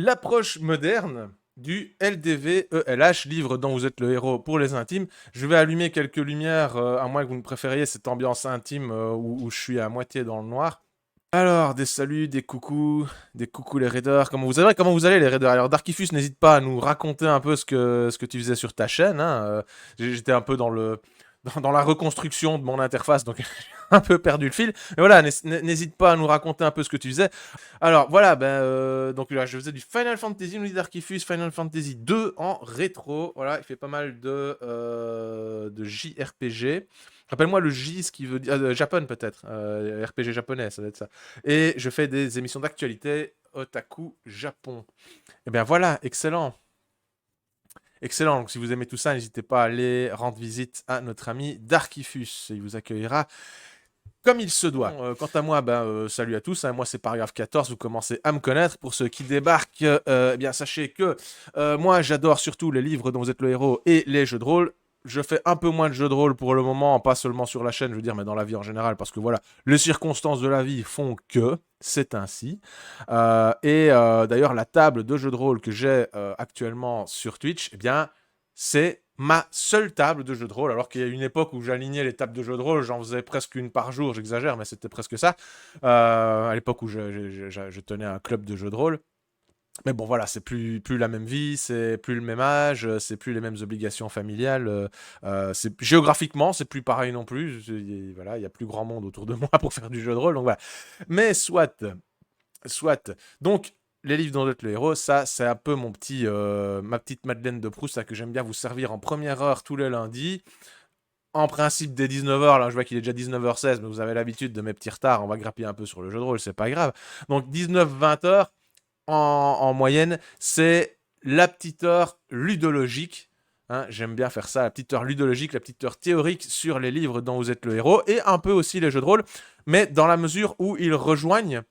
l'approche moderne du LDV-ELH, livre dont vous êtes le héros pour les intimes. Je vais allumer quelques lumières, à moins que vous ne préfériez cette ambiance intime où je suis à moitié dans le noir. Alors, des saluts, des coucous les raiders. Comment vous allez les raiders? Alors, Darkifus, n'hésite pas à nous raconter un peu ce que tu faisais sur ta chaîne, hein. J'étais un peu dans la reconstruction de mon interface, donc j'ai un peu perdu le fil. Mais voilà, n'hésite pas à nous raconter un peu ce que tu faisais. Alors voilà, donc là je faisais du Final Fantasy, nous dit Darkifus, Final Fantasy 2 en rétro. Voilà, il fait pas mal de JRPG. Rappelle-moi le J, ce qui veut dire. Japon peut-être. RPG japonais, ça doit être ça. Et je fais des émissions d'actualité Otaku Japon. Et bien voilà, excellent. Excellent. Donc si vous aimez tout ça, n'hésitez pas à aller rendre visite à notre ami Darkifus. Il vous accueillera comme il se doit. Quant à moi, salut à tous, hein, moi c'est Paragraphe 14, vous commencez à me connaître. Pour ceux qui débarquent, eh bien sachez que moi j'adore surtout les livres dont vous êtes le héros et les jeux de rôle. Je fais un peu moins de jeux de rôle pour le moment, pas seulement sur la chaîne, je veux dire, mais dans la vie en général, parce que voilà, les circonstances de la vie font que c'est ainsi. D'ailleurs, la table de jeux de rôle que j'ai actuellement sur Twitch, eh bien, c'est ma seule table de jeu de rôle, alors qu'il y a une époque où j'alignais les tables de jeu de rôle, j'en faisais presque une par jour, j'exagère, mais c'était presque ça, à l'époque où je tenais un club de jeu de rôle. Mais bon, voilà, c'est plus la même vie, c'est plus le même âge, c'est plus les mêmes obligations familiales. Géographiquement, c'est plus pareil non plus. Voilà, il y a plus grand monde autour de moi pour faire du jeu de rôle, donc voilà. Mais soit. Donc, les livres dont vous êtes le héros, ça, c'est un peu ma petite Madeleine de Proust, ça, que j'aime bien vous servir en première heure tous les lundis. En principe, dès 19h, là, je vois qu'il est déjà 19h16, mais vous avez l'habitude de mes petits retards, on va grappiller un peu sur le jeu de rôle, c'est pas grave. Donc, 19-20h, en moyenne, c'est la petite heure ludologique. Hein, j'aime bien faire ça, la petite heure ludologique, la petite heure théorique sur les livres dont vous êtes le héros, et un peu aussi les jeux de rôle, mais dans la mesure où ils rejoignent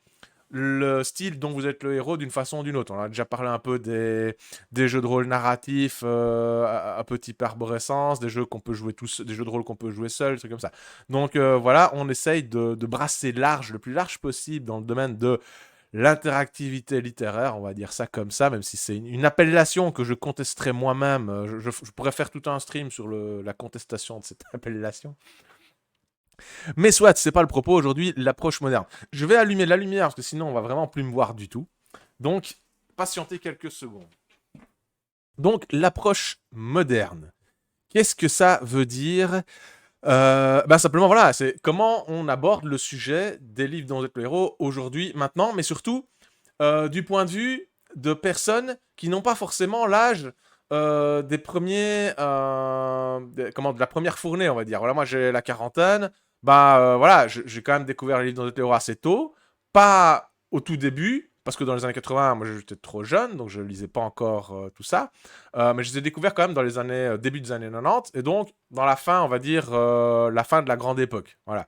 le style dont vous êtes le héros d'une façon ou d'une autre. On a déjà parlé un peu des jeux de rôle narratifs à peu type arborescence, des jeux des jeux de rôle qu'on peut jouer seul, des trucs comme ça. Donc voilà, on essaye de brasser large, le plus large possible dans le domaine de l'interactivité littéraire, on va dire ça comme ça, même si c'est une appellation que je contesterai moi-même. Je pourrais faire tout un stream sur la contestation de cette appellation. Mais soit, c'est pas le propos aujourd'hui, l'approche moderne. Je vais allumer la lumière parce que sinon on va vraiment plus me voir du tout. Donc, patientez quelques secondes. Donc, l'approche moderne. Qu'est-ce que ça veut dire? Simplement, voilà, c'est comment on aborde le sujet des livres dont vous êtes le héros aujourd'hui, maintenant, mais surtout du point de vue de personnes qui n'ont pas forcément l'âge des premiers, de la première fournée, on va dire. Voilà, moi j'ai la quarantaine, voilà, j'ai quand même découvert les livres dans le théorie assez tôt, pas au tout début, parce que dans les années 80, moi j'étais trop jeune, donc je lisais pas encore tout ça, mais je les ai découverts quand même dans les années, début des années 90, et donc dans la fin, on va dire, la fin de la grande époque, voilà.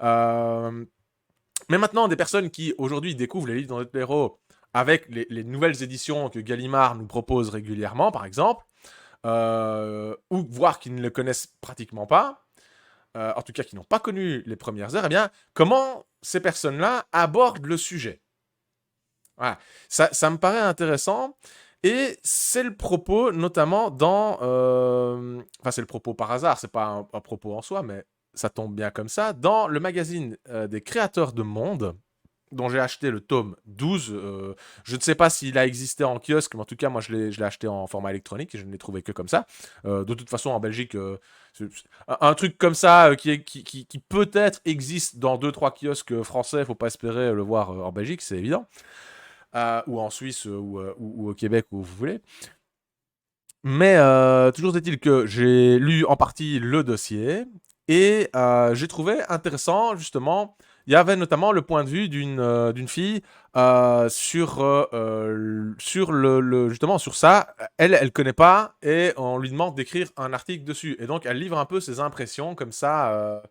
Euh, mais maintenant, des personnes qui aujourd'hui découvrent les livres dans notre héros avec les nouvelles éditions que Gallimard nous propose régulièrement, par exemple, ou voire qui ne le connaissent pratiquement pas, en tout cas qui n'ont pas connu les premières heures, eh bien, comment ces personnes-là abordent le sujet? Voilà. Ça me paraît intéressant. Et c'est le propos, notamment dans. Enfin, c'est le propos par hasard, c'est pas un propos en soi, mais ça tombe bien comme ça. Dans le magazine des créateurs de monde, dont j'ai acheté le tome 12. Je ne sais pas s'il a existé en kiosque, mais en tout cas, moi, je l'ai acheté en format électronique et je ne l'ai trouvé que comme ça. De toute façon, en Belgique, un truc comme ça qui peut-être existe dans deux trois kiosques français, faut pas espérer le voir en Belgique, c'est évident. Ou en Suisse ou au Québec, où vous voulez. Mais toujours est-il que j'ai lu en partie le dossier et j'ai trouvé intéressant, justement, il y avait notamment le point de vue d'une fille justement sur ça. Elle connaît pas et on lui demande d'écrire un article dessus. Et donc elle livre un peu ses impressions comme ça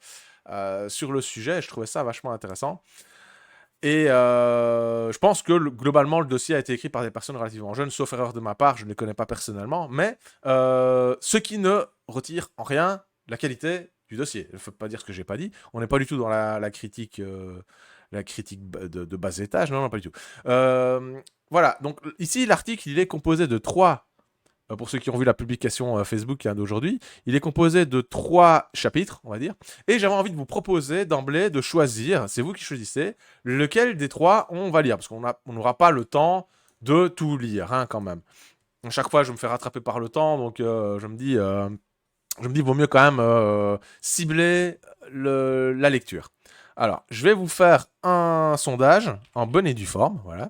sur le sujet. Et je trouvais ça vachement intéressant. Et je pense que globalement, le dossier a été écrit par des personnes relativement jeunes, sauf erreur de ma part, je ne les connais pas personnellement, mais ce qui ne retire en rien la qualité du dossier. Il ne faut pas dire ce que j'ai pas dit. On n'est pas du tout dans la critique, de bas étage, non, non, pas du tout. voilà, donc ici, l'article, il est composé de trois, pour ceux qui ont vu la publication Facebook d'aujourd'hui, il est composé de 3 chapitres, on va dire. Et j'avais envie de vous proposer d'emblée de choisir, c'est vous qui choisissez, lequel des trois on va lire. Parce qu'on n'aura pas le temps de tout lire, hein, quand même. À chaque fois, je me fais rattraper par le temps, donc vaut mieux quand même cibler la lecture. Alors, je vais vous faire un sondage en bonne et due forme, voilà.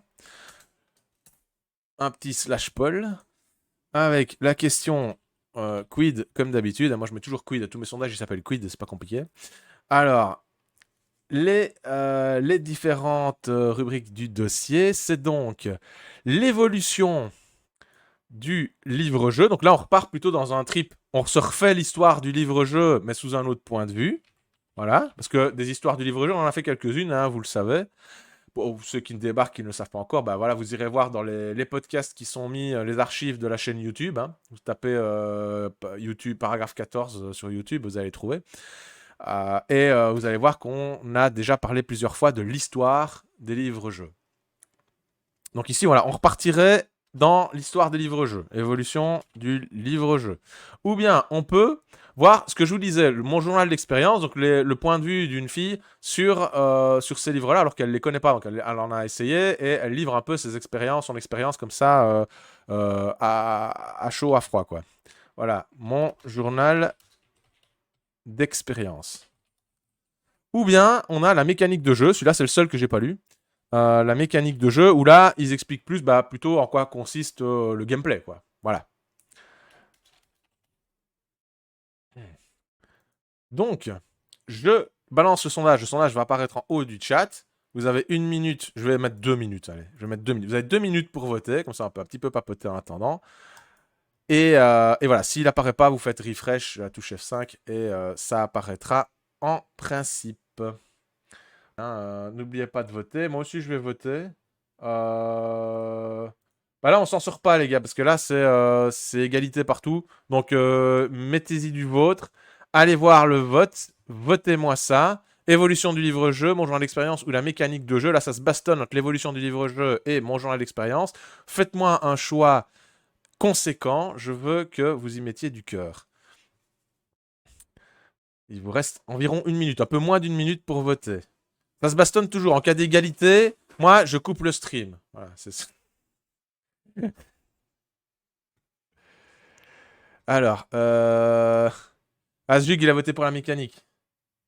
Un petit slash poll avec la question quid, comme d'habitude. Moi, je mets toujours quid à tous mes sondages, ils s'appellent quid, c'est pas compliqué. Alors, les différentes rubriques du dossier, c'est donc l'évolution du livre-jeu. Donc là, on repart plutôt dans un trip. On se refait l'histoire du livre-jeu, mais sous un autre point de vue. Voilà, parce que des histoires du livre-jeu, on en a fait quelques-unes, hein, vous le savez. Pour ceux qui ne débarquent, qui ne le savent pas encore, bah voilà, vous irez voir dans les podcasts qui sont mis, les archives de la chaîne YouTube, hein. Vous tapez YouTube, paragraphe 14 sur YouTube, vous allez trouver. Et vous allez voir qu'on a déjà parlé plusieurs fois de l'histoire des livres-jeux. Donc ici, voilà, on repartirait dans l'histoire des livres-jeux, évolution du livre-jeu. Ou bien, on peut voir ce que je vous disais, mon journal d'expérience, donc le point de vue d'une fille sur ces livres-là, alors qu'elle ne les connaît pas. Donc elle en a essayé et elle livre un peu ses expériences, son expérience comme ça, à chaud, à froid, quoi. Voilà, mon journal d'expérience. Ou bien, on a la mécanique de jeu, celui-là c'est le seul que j'ai pas lu. La mécanique de jeu, où là, ils expliquent plus plutôt en quoi consiste le gameplay, quoi. Voilà. Donc, je balance le sondage. Le sondage va apparaître en haut du chat. Vous avez 1 minute. Je vais mettre 2 minutes. Allez, je vais mettre 2 minutes. Vous avez 2 minutes pour voter. Comme ça, on peut un petit peu papoter en attendant. Et voilà, s'il apparaît pas, vous faites refresh, la touche F5, et ça apparaîtra en principe. Hein, n'oubliez pas de voter. Moi aussi, je vais voter. Là, on s'en sort pas, les gars, parce que là, c'est égalité partout. Donc, mettez-y du vôtre. Allez voir le vote. Votez-moi ça. Évolution du livre-jeu, mon journal d'expérience ou la mécanique de jeu. Là, ça se bastonne entre l'évolution du livre-jeu et mon journal d'expérience. Faites-moi un choix conséquent. Je veux que vous y mettiez du cœur. Il vous reste environ 1 minute, un peu moins d'1 minute pour voter. Ça se bastonne toujours. En cas d'égalité, moi, je coupe le stream. Voilà, c'est ça. Alors, Azug, il a voté pour la mécanique.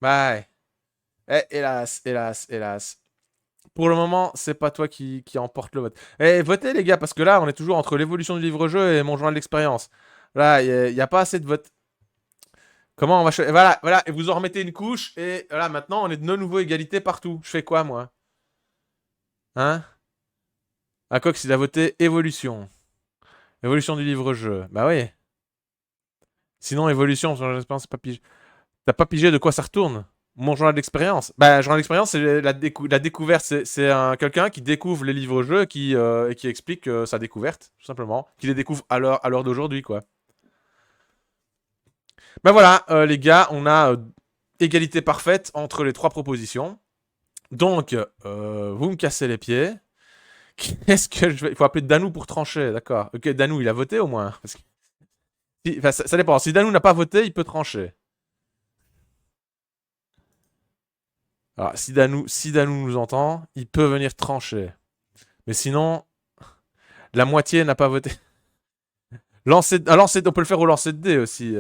Bah, ouais. Hélas, hélas, hélas. Pour le moment, c'est pas toi qui emporte le vote. Votez, les gars, parce que là, on est toujours entre l'évolution du livre-jeu et mon journal d'expérience. Là, il n'y a pas assez de votes. Comment on va choisir? Voilà, voilà, et vous en remettez une couche, et voilà, maintenant, on est de nouveau égalité partout. Je fais quoi, moi? Hein? Ah, Cox, il a voté évolution. Évolution du livre-jeu. Bah oui. Sinon, évolution, journal d'expérience, c'est pas pigé. T'as pas pigé de quoi ça retourne? Mon journal d'expérience. Bah, journal d'expérience, c'est la découverte. C'est quelqu'un qui découvre les livres-jeux et qui explique sa découverte, tout simplement. Qui les découvre à l'heure d'aujourd'hui, quoi. Bah voilà, les gars, on a égalité parfaite entre les trois propositions. Donc, vous me cassez les pieds. Qu'est-ce que je vais... Il faut appeler Danou pour trancher, d'accord. Ok, Danou, il a voté au moins. Parce que... Enfin, ça dépend. Si Danou n'a pas voté, il peut trancher. Alors, si Danou nous entend, il peut venir trancher. Mais sinon, la moitié n'a pas voté. On peut le faire au lancer de dés aussi.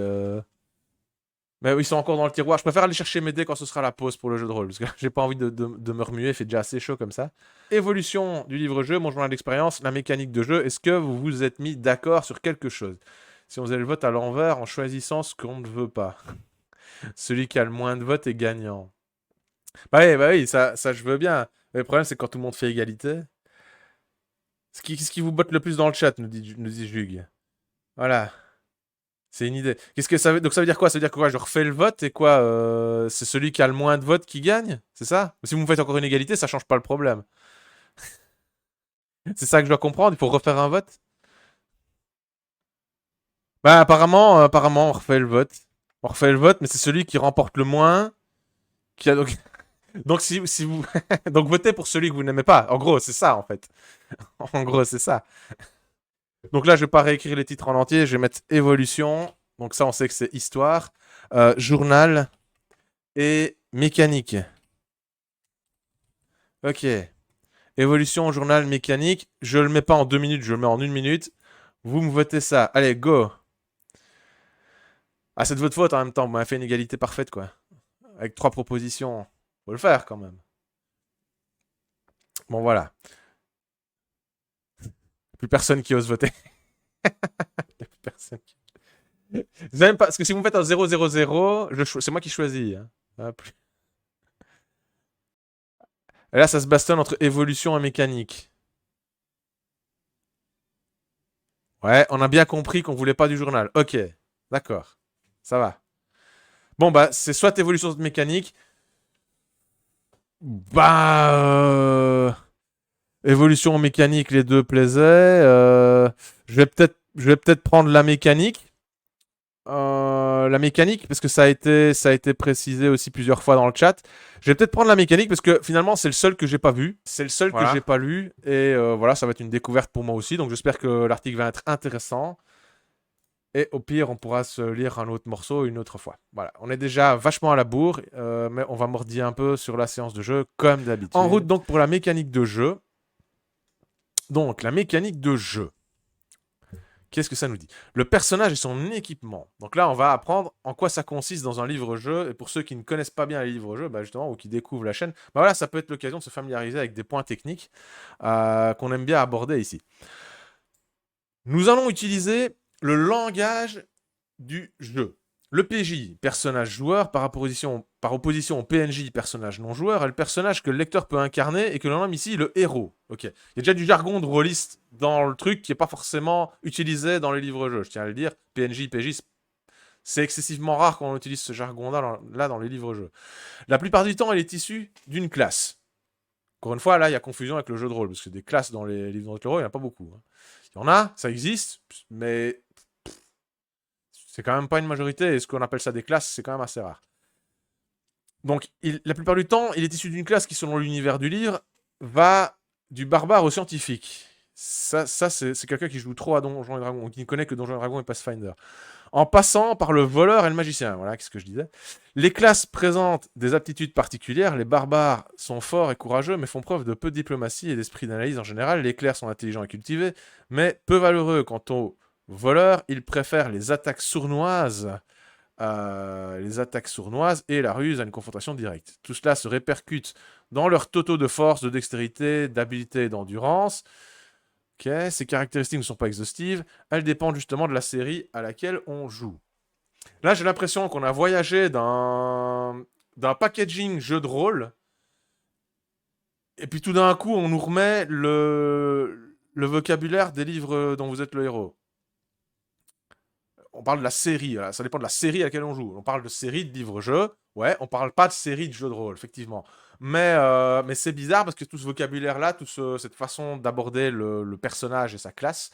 Mais ils sont encore dans le tiroir. Je préfère aller chercher mes dés quand ce sera la pause pour le jeu de rôle. Parce que j'ai pas envie de me remuer. Il fait déjà assez chaud comme ça. Évolution du livre-jeu, mon journal d'expérience, la mécanique de jeu. Est-ce que vous vous êtes mis d'accord sur quelque chose? Si on faisait le vote à l'envers en choisissant ce qu'on ne veut pas. Celui qui a le moins de votes est gagnant. Bah oui, ça je veux bien. Mais le problème, c'est quand tout le monde fait égalité. Ce qui vous botte le plus dans le chat, nous dit Jug. Voilà. C'est une idée. Qu'est-ce que ça veut... Donc ça veut dire quoi? Ça veut dire que quoi? Je refais le vote et quoi? C'est celui qui a le moins de votes qui gagne? C'est ça? Si vous me faites encore une égalité, ça change pas le problème. C'est ça que je dois comprendre? Il faut refaire un vote? Bah apparemment, on refait le vote. On refait le vote, mais c'est celui qui remporte le moins qui a donc... Donc, si vous... Donc, votez pour celui que vous n'aimez pas. En gros, c'est ça, en fait. En gros, c'est ça. Donc là, je vais pas réécrire les titres en entier. Je vais mettre évolution. Donc ça, on sait que c'est histoire. Journal et mécanique. Ok. Évolution, journal, mécanique. Je le mets pas en 2 minutes, je le mets en 1 minute. Vous me votez ça. Allez, go. Ah, c'est de votre faute en même temps. Vous m'avez fait une égalité parfaite, quoi. Avec 3 propositions. Faut le faire, quand même. Bon, voilà. Plus personne qui ose voter. Plus personne qui... Vous avez pas... Parce que si vous me faites un 0-0-0, c'est moi qui choisis. Hein. Hop. Et là, ça se bastonne entre évolution et mécanique. Ouais, on a bien compris qu'on voulait pas du journal. Ok, d'accord. Ça va. Bon, bah, c'est soit évolution mécanique. Bah. Évolution mécanique, les deux plaisaient. Je vais peut-être prendre la mécanique, parce que ça a été précisé aussi plusieurs fois dans le chat. Je vais peut-être prendre la mécanique parce que finalement c'est le seul que j'ai pas vu, c'est le seul que j'ai pas lu et voilà, ça va être une découverte pour moi aussi. Donc j'espère que l'article va être intéressant. Et au pire, on pourra se lire un autre morceau une autre fois. Voilà, on est déjà vachement à la bourre, mais on va mordiller un peu sur la séance de jeu comme d'habitude. En route donc pour la mécanique de jeu. Donc la mécanique de jeu. Qu'est-ce que ça nous dit? Le personnage et son équipement. Donc là, on va apprendre en quoi ça consiste dans un livre-jeu. Et pour ceux qui ne connaissent pas bien les livres-jeux, bah justement, ou qui découvrent la chaîne, bah voilà, ça peut être l'occasion de se familiariser avec des points techniques qu'on aime bien aborder ici. Nous allons utiliser le langage du jeu. Le PJ, personnage joueur, par opposition au PNJ, personnage non joueur, est le personnage que le lecteur peut incarner et que l'on nomme ici le héros. Ok. Il y a déjà du jargon de rôliste dans le truc qui n'est pas forcément utilisé dans les livres-jeux, je tiens à le dire. PNJ, PJ, c'est excessivement rare qu'on utilise ce jargon-là dans les livres-jeux. La plupart du temps, il est issu d'une classe. Encore une fois, là, il y a confusion avec le jeu de rôle, parce que des classes dans les livres de rôle, il n'y en a pas beaucoup. Hein. Il y en a, ça existe, mais c'est quand même pas une majorité, et ce qu'on appelle ça des classes, c'est quand même assez rare. Donc, la plupart du temps, il est issu d'une classe qui, selon l'univers du livre, va du barbare au scientifique. Ça c'est quelqu'un qui joue trop à Donjons et Dragons, qui ne connaît que Donjons et Dragons et Pathfinder. En passant par le voleur et le magicien, voilà, qu'est-ce que je disais. Les classes présentent des aptitudes particulières. Les barbares sont forts et courageux, mais font preuve de peu de diplomatie et d'esprit d'analyse en général. Les clercs sont intelligents et cultivés, mais peu valeureux. Quant aux voleurs, ils préfèrent les attaques sournoises et la ruse à une confrontation directe. Tout cela se répercute dans leur totaux de force, de dextérité, d'habileté et d'endurance. Okay. Ces caractéristiques ne sont pas exhaustives, elles dépendent justement de la série à laquelle on joue. Là, j'ai l'impression qu'on a voyagé d'un packaging jeu de rôle, et puis tout d'un coup, on nous remet le vocabulaire des livres dont vous êtes le héros. On parle de la série, ça dépend de la série à laquelle on joue. On parle de série de livres-jeux, ouais, on parle pas de série de jeux de rôle, effectivement. Mais c'est bizarre parce que tout ce vocabulaire-là, cette façon d'aborder le personnage et sa classe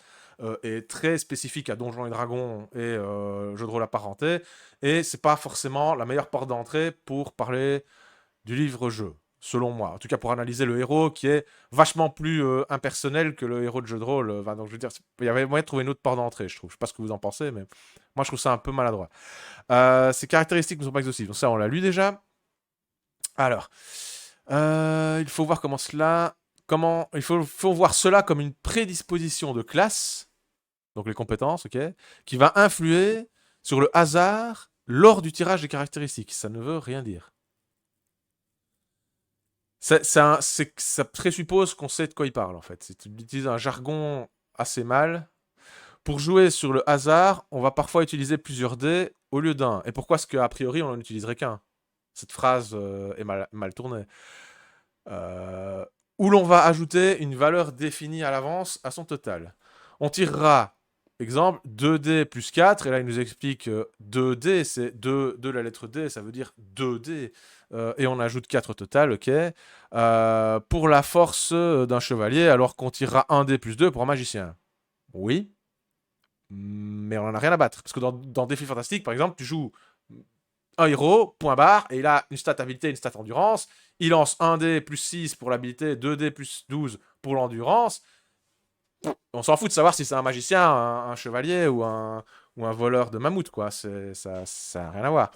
est très spécifique à Donjons et Dragons et jeux de rôle apparentés. Et c'est pas forcément la meilleure porte d'entrée pour parler du livre-jeu, selon moi. En tout cas, pour analyser le héros qui est vachement plus impersonnel que le héros de jeu de rôle. Enfin, donc, je veux dire, il y avait moyen de trouver une autre porte d'entrée, je trouve. Je sais pas ce que vous en pensez, mais moi, je trouve ça un peu maladroit. Ces caractéristiques ne sont pas exhaustives. Donc, ça, on l'a lu déjà. Alors, il faut voir comment cela. Il faut voir cela comme une prédisposition de classe, donc les compétences, ok, qui va influer sur le hasard lors du tirage des caractéristiques. Ça ne veut rien dire. Ça présuppose qu'on sait de quoi il parle, en fait. C'est utiliser un jargon assez mal. Pour jouer sur le hasard, on va parfois utiliser plusieurs dés au lieu d'un. Et pourquoi est-ce qu'a priori, on n'en utiliserait qu'un? Cette phrase est mal tournée. Où l'on va ajouter une valeur définie à l'avance à son total. On tirera, exemple, 2D plus 4, et là il nous explique 2D, c'est 2 de la lettre D, ça veut dire 2D, et on ajoute 4 au total, ok. Pour la force d'un chevalier, alors qu'on tirera 1D plus 2 pour un magicien. Oui, mais on n'en a rien à battre. Parce que dans Défi Fantastique, par exemple, tu joues un héros, point barre, et il a une stat habilité, une stat endurance. Il lance 1 dé plus 6 pour l'habilité, 2 dés plus 12 pour l'endurance. On s'en fout de savoir si c'est un magicien, un chevalier ou un voleur de mammouth, quoi. Ça n'a rien à voir.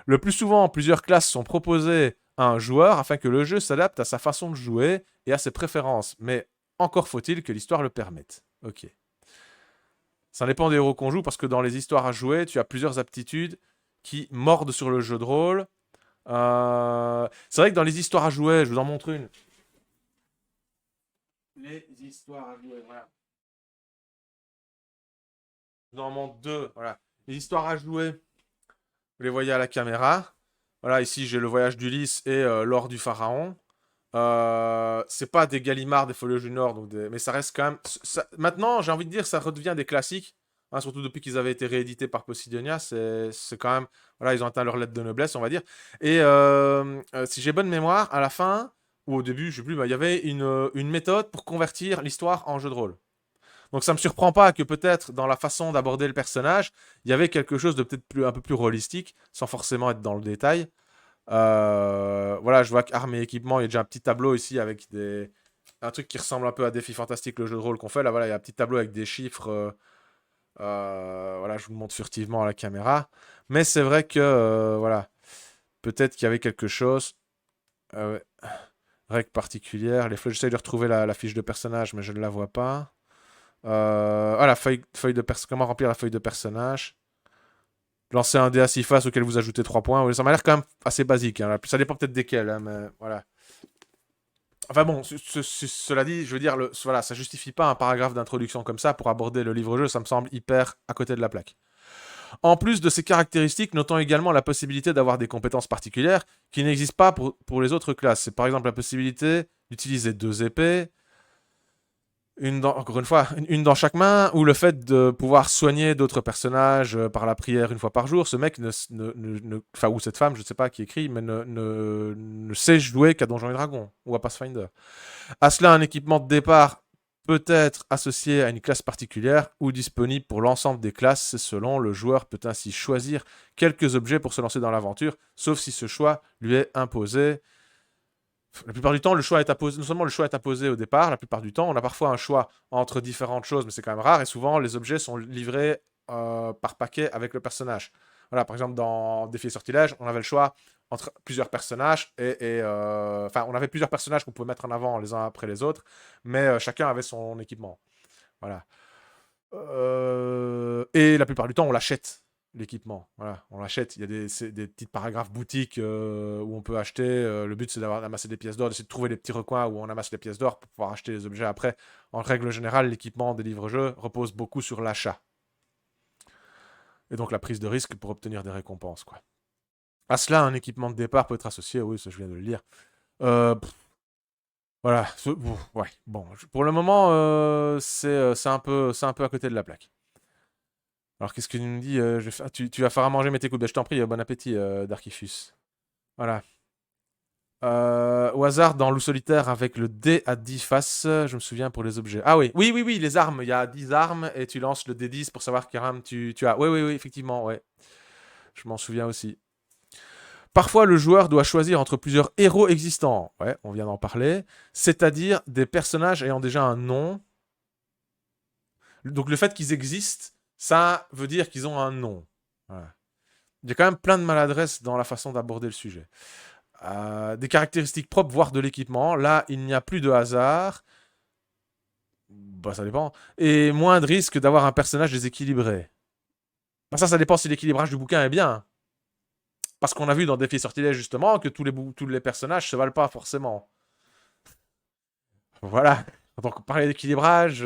Le plus souvent, plusieurs classes sont proposées à un joueur afin que le jeu s'adapte à sa façon de jouer et à ses préférences. Mais encore faut-il que l'histoire le permette. Ok. Ça dépend des héros qu'on joue parce que dans les histoires à jouer, tu as plusieurs aptitudes qui mordent sur le jeu de rôle. C'est vrai que dans les histoires à jouer, je vous en montre une. Les histoires à jouer, voilà. Je vous en montre deux, voilà. Les histoires à jouer, vous les voyez à la caméra. Voilà, ici j'ai le voyage d'Ulysse et l'or du pharaon. C'est pas des Gallimard, des Folios Junior, mais ça reste quand même. Maintenant, j'ai envie de dire, ça redevient des classiques. Hein, surtout depuis qu'ils avaient été réédités par Posidonia, c'est quand même. Voilà, ils ont atteint leur lettre de noblesse, on va dire. Et si j'ai bonne mémoire, à la fin, ou au début, je sais plus, bah, il y avait une méthode pour convertir l'histoire en jeu de rôle. Donc ça me surprend pas que peut-être dans la façon d'aborder le personnage, il y avait quelque chose de peut-être un peu plus holistique, sans forcément être dans le détail. Voilà, je vois qu'armes et équipements, il y a déjà un petit tableau ici avec un truc qui ressemble un peu à Défi Fantastique, le jeu de rôle qu'on fait. Là, voilà, il y a un petit tableau avec des chiffres. Voilà, je vous le montre furtivement à la caméra. Mais c'est vrai que, voilà, peut-être qu'il y avait quelque chose. Ouais. Règles particulières. Les flèches, j'essaie de retrouver la fiche de personnage, mais je ne la vois pas. La feuille de comment remplir la feuille de personnage. Lancer un dé à 6 faces auquel vous ajoutez 3 points. Oui, ça m'a l'air quand même assez basique. Hein. Ça dépend peut-être desquels, hein, mais voilà. Enfin bon, cela dit, je veux dire, voilà, ça justifie pas un paragraphe d'introduction comme ça pour aborder le livre-jeu, ça me semble hyper à côté de la plaque. En plus de ces caractéristiques, notons également la possibilité d'avoir des compétences particulières qui n'existent pas pour les autres classes. C'est par exemple la possibilité d'utiliser 2 épées, encore une fois, une dans chaque main, ou le fait de pouvoir soigner d'autres personnages par la prière une fois par jour. Ce mec, enfin, ou cette femme, je ne sais pas qui écrit, mais ne sait jouer qu'à Donjons et Dragons ou à Pathfinder. À cela, un équipement de départ peut être associé à une classe particulière ou disponible pour l'ensemble des classes selon le joueur peut ainsi choisir quelques objets pour se lancer dans l'aventure, sauf si ce choix lui est imposé. La plupart du temps, le choix est apposé. Non seulement le choix est apposé au départ, la plupart du temps, on a parfois un choix entre différentes choses, mais c'est quand même rare. Et souvent, les objets sont livrés par paquet avec le personnage. Voilà, par exemple, dans Défi et Sortilège, on avait le choix entre plusieurs personnages enfin, on avait plusieurs personnages qu'on pouvait mettre en avant les uns après les autres, mais chacun avait son équipement. Voilà. Et la plupart du temps, on l'achète l'équipement. Voilà, on l'achète. Il y a des petits paragraphes boutiques où on peut acheter. Le but, c'est d'amasser des pièces d'or, d'essayer de trouver des petits recoins où on amasse les pièces d'or pour pouvoir acheter les objets après. En règle générale, l'équipement des livres-jeux repose beaucoup sur l'achat. Et donc la prise de risque pour obtenir des récompenses, quoi. À cela, un équipement de départ peut être associé. Oui, ça, je viens de le lire. Voilà. Ouais. Bon, pour le moment, c'est un peu à côté de la plaque. Alors, qu'est-ce que tu nous dis tu vas faire à manger, mais t'écoutes. Ben, je t'en prie, bon appétit, Darkifus. Voilà. Au hasard, dans Loup solitaire, avec le dé à 10 faces, je me souviens pour les objets. Ah oui, oui, les armes. Il y a 10 armes et tu lances le dé 10 pour savoir quelle arme tu as. Oui, effectivement, ouais. Je m'en souviens aussi. Parfois, le joueur doit choisir entre plusieurs héros existants. Ouais, on vient d'en parler. C'est-à-dire des personnages ayant déjà un nom. Donc, le fait qu'ils existent, ça veut dire qu'ils ont un nom. Voilà. Il y a quand même plein de maladresse dans la façon d'aborder le sujet. Des caractéristiques propres, voire de l'équipement. Là, il n'y a plus de hasard. Bah, ça dépend. Et moins de risque d'avoir un personnage déséquilibré. Bah, ça dépend si l'équilibrage du bouquin est bien. Parce qu'on a vu dans Défi Sortilège, justement, que tous les personnages se valent pas forcément. Voilà. Donc, parler d'équilibrage,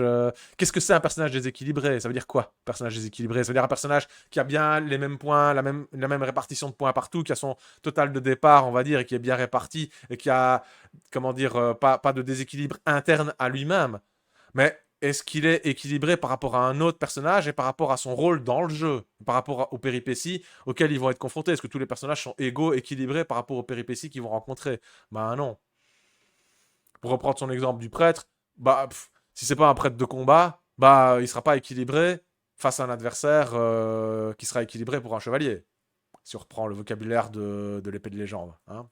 qu'est-ce que c'est un personnage déséquilibré? Ça veut dire quoi, personnage déséquilibré? Ça veut dire un personnage qui a bien les mêmes points, la même répartition de points partout, qui a son total de départ, on va dire, et qui est bien réparti, et qui a, comment dire, pas de déséquilibre interne à lui-même. Mais est-ce qu'il est équilibré par rapport à un autre personnage et par rapport à son rôle dans le jeu, par rapport aux péripéties auxquelles ils vont être confrontés? Est-ce que tous les personnages sont égaux, équilibrés par rapport aux péripéties qu'ils vont rencontrer? Ben non. Pour reprendre son exemple du prêtre, bah, si c'est pas un prêtre de combat, bah, il sera pas équilibré face à un adversaire qui sera équilibré pour un chevalier. si on reprend le vocabulaire de l'épée de légende. Hein.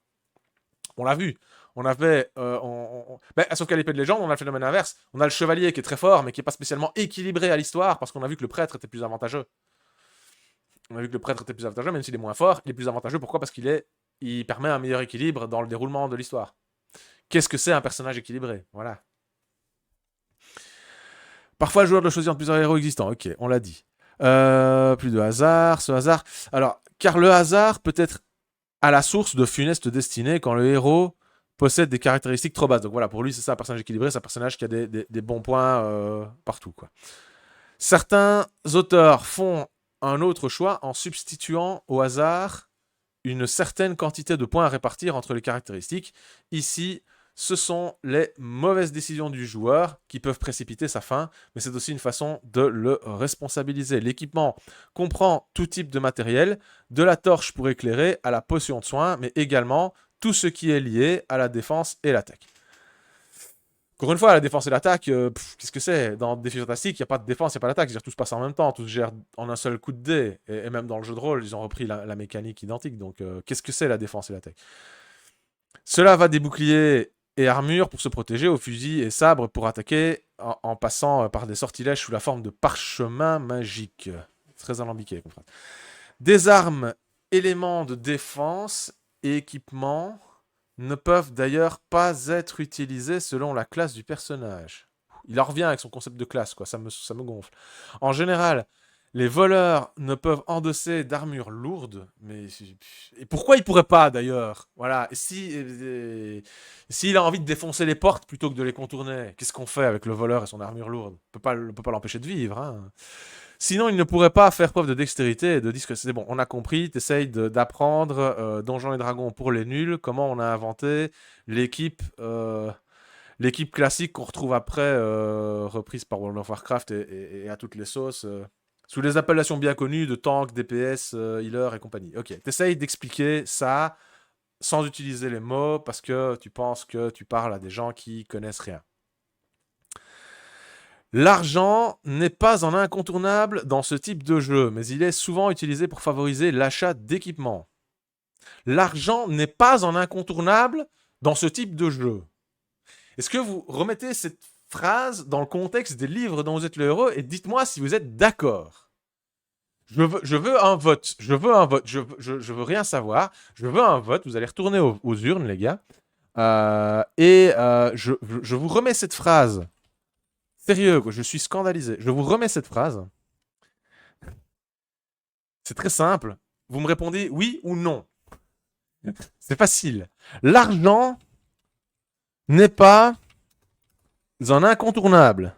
On l'a vu. On avait. Sauf qu'à l'épée de légende, on a le phénomène inverse. On a le chevalier qui est très fort, mais qui n'est pas spécialement équilibré à l'histoire, parce qu'on a vu que le prêtre était plus avantageux. On a vu que le prêtre était plus avantageux, même s'il est moins fort, il est plus avantageux. Pourquoi? Parce il permet un meilleur équilibre dans le déroulement de l'histoire. Qu'est-ce que c'est un personnage équilibré? Voilà. Parfois, le joueur doit choisir entre plusieurs héros existants. Ok, on l'a dit. Plus de hasard, ce hasard. Alors, car le hasard peut être à la source de funestes destinées quand le héros possède des caractéristiques trop basses. Donc voilà, pour lui, c'est ça un personnage équilibré, c'est un personnage qui a des bons points partout, quoi. Certains auteurs font un autre choix en substituant au hasard une certaine quantité de points à répartir entre les caractéristiques. Ici, ce sont les mauvaises décisions du joueur qui peuvent précipiter sa fin, mais c'est aussi une façon de le responsabiliser. L'équipement comprend tout type de matériel, de la torche pour éclairer à la potion de soin, mais également tout ce qui est lié à la défense et l'attaque. Encore une fois, la défense et l'attaque, qu'est-ce que c'est? Dans Défi Fantastique, il n'y a pas de défense, il n'y a pas d'attaque. Tout se passe en même temps, tout se gère en un seul coup de dé. Et même dans le jeu de rôle, ils ont repris la mécanique identique. Donc, qu'est-ce que c'est la défense et l'attaque? Cela va des boucliers et armures pour se protéger, aux fusils et sabres pour attaquer, en passant par des sortilèges sous la forme de parchemins magiques. Très alambiqué, comme phrase. Des armes, éléments de défense et équipements ne peuvent d'ailleurs pas être utilisés selon la classe du personnage. Il en revient avec son concept de classe, quoi. Ça me gonfle. En général, les voleurs ne peuvent endosser d'armures lourdes, mais et pourquoi ils pourraient pas d'ailleurs? Voilà. S'il a envie de défoncer les portes plutôt que de les contourner, qu'est-ce qu'on fait avec le voleur et son armure lourde? On peut pas l'empêcher de vivre. Hein. Sinon, il ne pourrait pas faire preuve de dextérité et de dire que c'est bon, on a compris, t'essayes d'apprendre Donjons et Dragons pour les nuls, comment on a inventé l'équipe classique qu'on retrouve après, reprise par World of Warcraft et à toutes les sauces, sous les appellations bien connues de tank, DPS, healer et compagnie. Ok, t'essayes d'expliquer ça sans utiliser les mots parce que tu penses que tu parles à des gens qui connaissent rien. L'argent n'est pas un incontournable dans ce type de jeu, mais il est souvent utilisé pour favoriser l'achat d'équipements. L'argent n'est pas un incontournable dans ce type de jeu. Est-ce que vous remettez cette phrase dans le contexte des livres dont vous êtes le héros et dites-moi si vous êtes d'accord. Je veux un vote. Je veux rien savoir. Je veux un vote. Vous allez retourner aux urnes, les gars. Je vous remets cette phrase. Sérieux, quoi, je suis scandalisé. Je vous remets cette phrase. C'est très simple. Vous me répondez oui ou non. C'est facile. L'argent n'est pas un incontournable.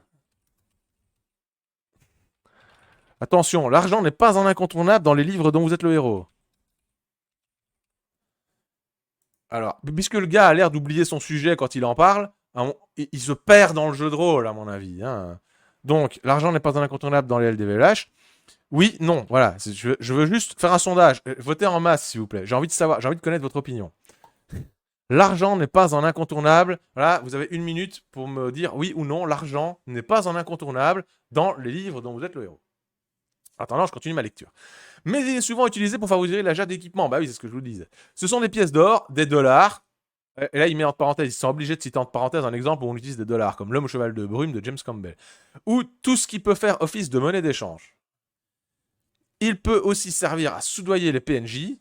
Attention, l'argent n'est pas un incontournable dans les livres dont vous êtes le héros. Alors, puisque le gars a l'air d'oublier son sujet quand il en parle, il se perd dans le jeu de rôle, à mon avis. Hein. Donc, l'argent n'est pas un incontournable dans les LDVLH. Oui, non, voilà. Je veux juste faire un sondage. Votez en masse, s'il vous plaît. J'ai envie de savoir, j'ai envie de connaître votre opinion. L'argent n'est pas un incontournable. Voilà, vous avez 1 minute pour me dire oui ou non, l'argent n'est pas un incontournable dans les livres dont vous êtes le héros. Attends, je continue ma lecture. Mais il est souvent utilisé pour favoriser l'achat d'équipements. Bah oui, c'est ce que je vous disais. Ce sont des pièces d'or, des dollars. Et là, il met entre parenthèses, ils sont obligés de citer entre parenthèses un exemple où on utilise des dollars, comme l'homme au cheval de brume de James Campbell. Ou tout ce qui peut faire office de monnaie d'échange. Il peut aussi servir à soudoyer les PNJ.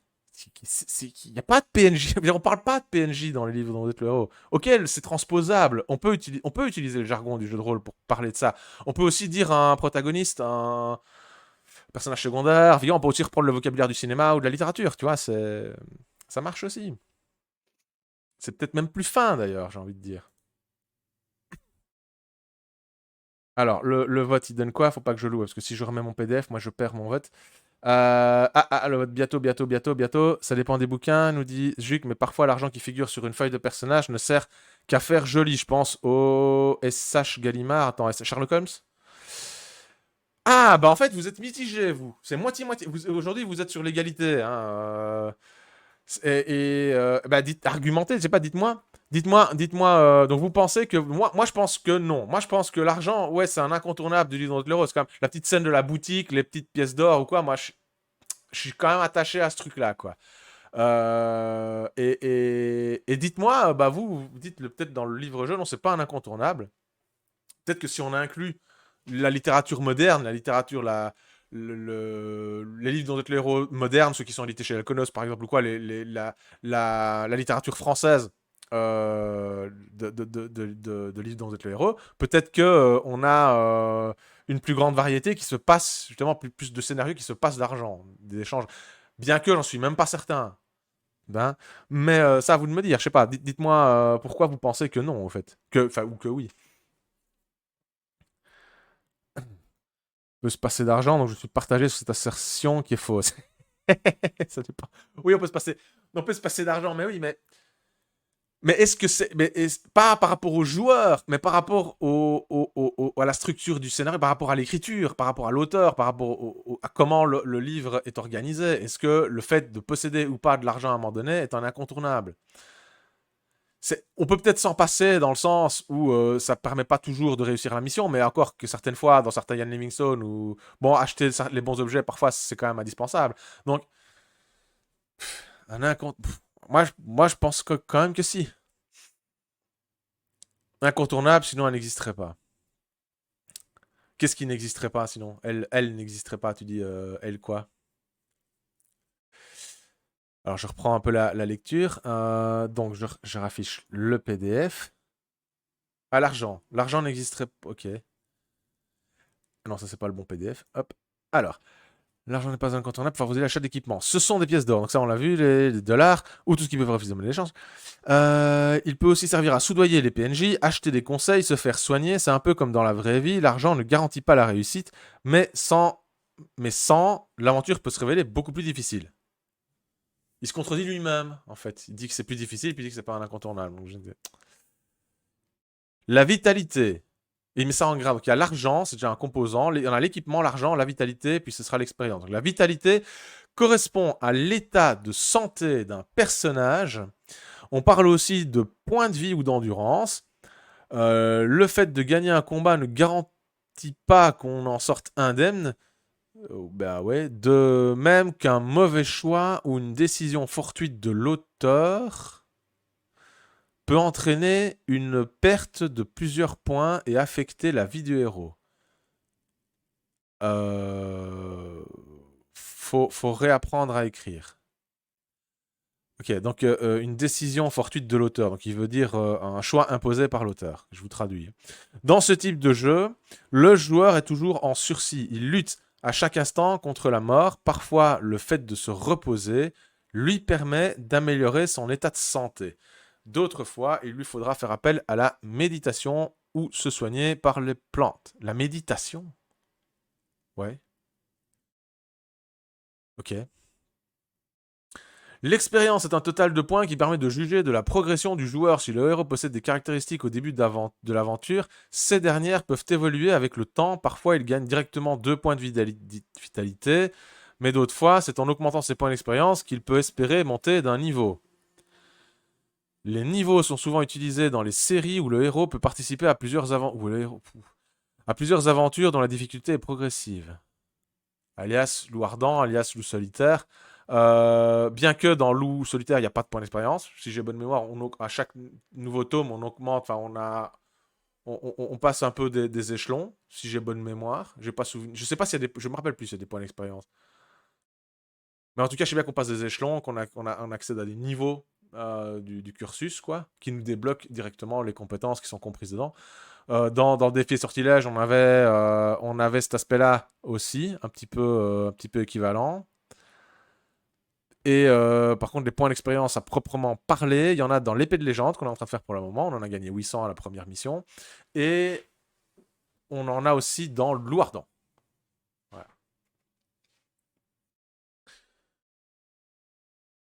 Il n'y a pas de PNJ. On ne parle pas de PNJ dans les livres dont vous êtes le héros. Ok, c'est transposable. On peut utiliser le jargon du jeu de rôle pour parler de ça. On peut aussi dire à un protagoniste, un personnage secondaire. On peut aussi reprendre le vocabulaire du cinéma ou de la littérature. Tu vois, ça marche aussi. C'est peut-être même plus fin d'ailleurs, j'ai envie de dire. Alors, le vote, il donne quoi? Faut pas que je loue, parce que si je remets mon PDF, moi je perds mon vote. Le vote bientôt. Ça dépend des bouquins, nous dit Juc, mais parfois l'argent qui figure sur une feuille de personnage ne sert qu'à faire joli. Je pense au SH Gallimard. Attends, Sherlock Holmes? Ah, bah en fait, vous êtes mitigé, vous. C'est moitié-moitié. Aujourd'hui, vous êtes sur l'égalité. Hein, argumentez, je sais pas, dites-moi. Dites-moi, donc vous pensez que... Moi, je pense que non. Moi, je pense que l'argent, ouais, c'est un incontournable du livre de l'euro. C'est comme la petite scène de la boutique, les petites pièces d'or ou quoi. Moi, je suis quand même attaché à ce truc-là, quoi. Et dites-moi, bah vous dites peut-être dans le livre-jeu, non, c'est pas un incontournable. Peut-être que si on inclut la littérature moderne, la littérature, les livres dont êtes les héros modernes, ceux qui sont édités chez Alconos par exemple, ou quoi, la littérature française de livres dont vous êtes le héros, peut-être que on a une plus grande variété qui se passe, justement, plus de scénarios qui se passent d'argent, des échanges. Bien que j'en suis même pas certain. Ben, mais ça, à vous de me dire, je sais pas, dites-moi pourquoi vous pensez que non, en fait. Enfin, ou que oui. Peut se passer d'argent, donc je suis partagé sur cette assertion qui est fausse. Ça dépend. Oui, on peut se passer d'argent, mais oui, mais est-ce que c'est, pas par rapport aux joueurs, mais par rapport à la structure du scénario, par rapport à l'écriture, par rapport à l'auteur, par rapport à comment le livre est organisé. Est-ce que le fait de posséder ou pas de l'argent à un moment donné est un incontournable? On peut peut-être s'en passer dans le sens où ça permet pas toujours de réussir la mission, mais encore que certaines fois, dans certains Yann Livingstone, ou bon, acheter les bons objets, parfois c'est quand même indispensable. Donc, un incont... moi, je pense que, quand même que si. Incontournable, sinon elle n'existerait pas. Qu'est-ce qui n'existerait pas sinon? Elle n'existerait pas, tu dis elle quoi? Alors je reprends un peu la lecture. Donc je raffiche le PDF. Ah, l'argent. L'argent n'existerait pas. Ok. Non, ça c'est pas le bon PDF. Hop. Alors, l'argent n'est pas incontournable pour favoriser l'achat d'équipements. Ce sont des pièces d'or. Donc ça, on l'a vu, les dollars, ou tout ce qui peut refuser de monnaie d'échange. Il peut aussi servir à soudoyer les PNJ, acheter des conseils, se faire soigner. C'est un peu comme dans la vraie vie. L'argent ne garantit pas la réussite, mais sans, l'aventure peut se révéler beaucoup plus difficile. Il se contredit lui-même, en fait. Il dit que c'est plus difficile, puis il dit que c'est pas un incontournable. Donc, la vitalité. Il met ça en grave. Donc, il y a l'argent, c'est déjà un composant. Il y en a l'équipement, l'argent, la vitalité, puis ce sera l'expérience. Donc, la vitalité correspond à l'état de santé d'un personnage. On parle aussi de points de vie ou d'endurance. Le fait de gagner un combat ne garantit pas qu'on en sorte indemne. Ben ouais. De même qu'un mauvais choix ou une décision fortuite de l'auteur peut entraîner une perte de plusieurs points et affecter la vie du héros. Faut réapprendre à écrire. Ok, donc une décision fortuite de l'auteur. Donc il veut dire un choix imposé par l'auteur. Je vous traduis. Dans ce type de jeu, le joueur est toujours en sursis. Il lutte à chaque instant contre la mort. Parfois, le fait de se reposer lui permet d'améliorer son état de santé. D'autres fois, il lui faudra faire appel à la méditation ou se soigner par les plantes. La méditation? Ouais, ok. L'expérience est un total de points qui permet de juger de la progression du joueur. Si le héros possède des caractéristiques au début de l'aventure, ces dernières peuvent évoluer avec le temps. Parfois, il gagne directement 2 points de vitalité, mais d'autres fois, c'est en augmentant ses points d'expérience qu'il peut espérer monter d'un niveau. Les niveaux sont souvent utilisés dans les séries où le héros peut participer à à plusieurs aventures dont la difficulté est progressive. Alias loup ardent, alias loup solitaire. Bien que dans loup solitaire, il n'y a pas de point d'expérience. Si j'ai bonne mémoire, à chaque nouveau tome, on augmente, enfin, on passe un peu des échelons, si j'ai bonne mémoire. J'ai pas souvenir. Je sais pas s'il y a des. Je me rappelle plus s'il y a des points d'expérience. Mais en tout cas, je sais bien qu'on passe des échelons, on accède à des niveaux du cursus, quoi, qui nous débloquent directement les compétences qui sont comprises dedans. Dans le défi sortilège, on avait cet aspect-là aussi, un petit peu équivalent. Et par contre, les points d'expérience à proprement parler, il y en a dans l'épée de légende qu'on est en train de faire pour le moment. On en a gagné 800 à la première mission. Et on en a aussi dans Louardan. Voilà.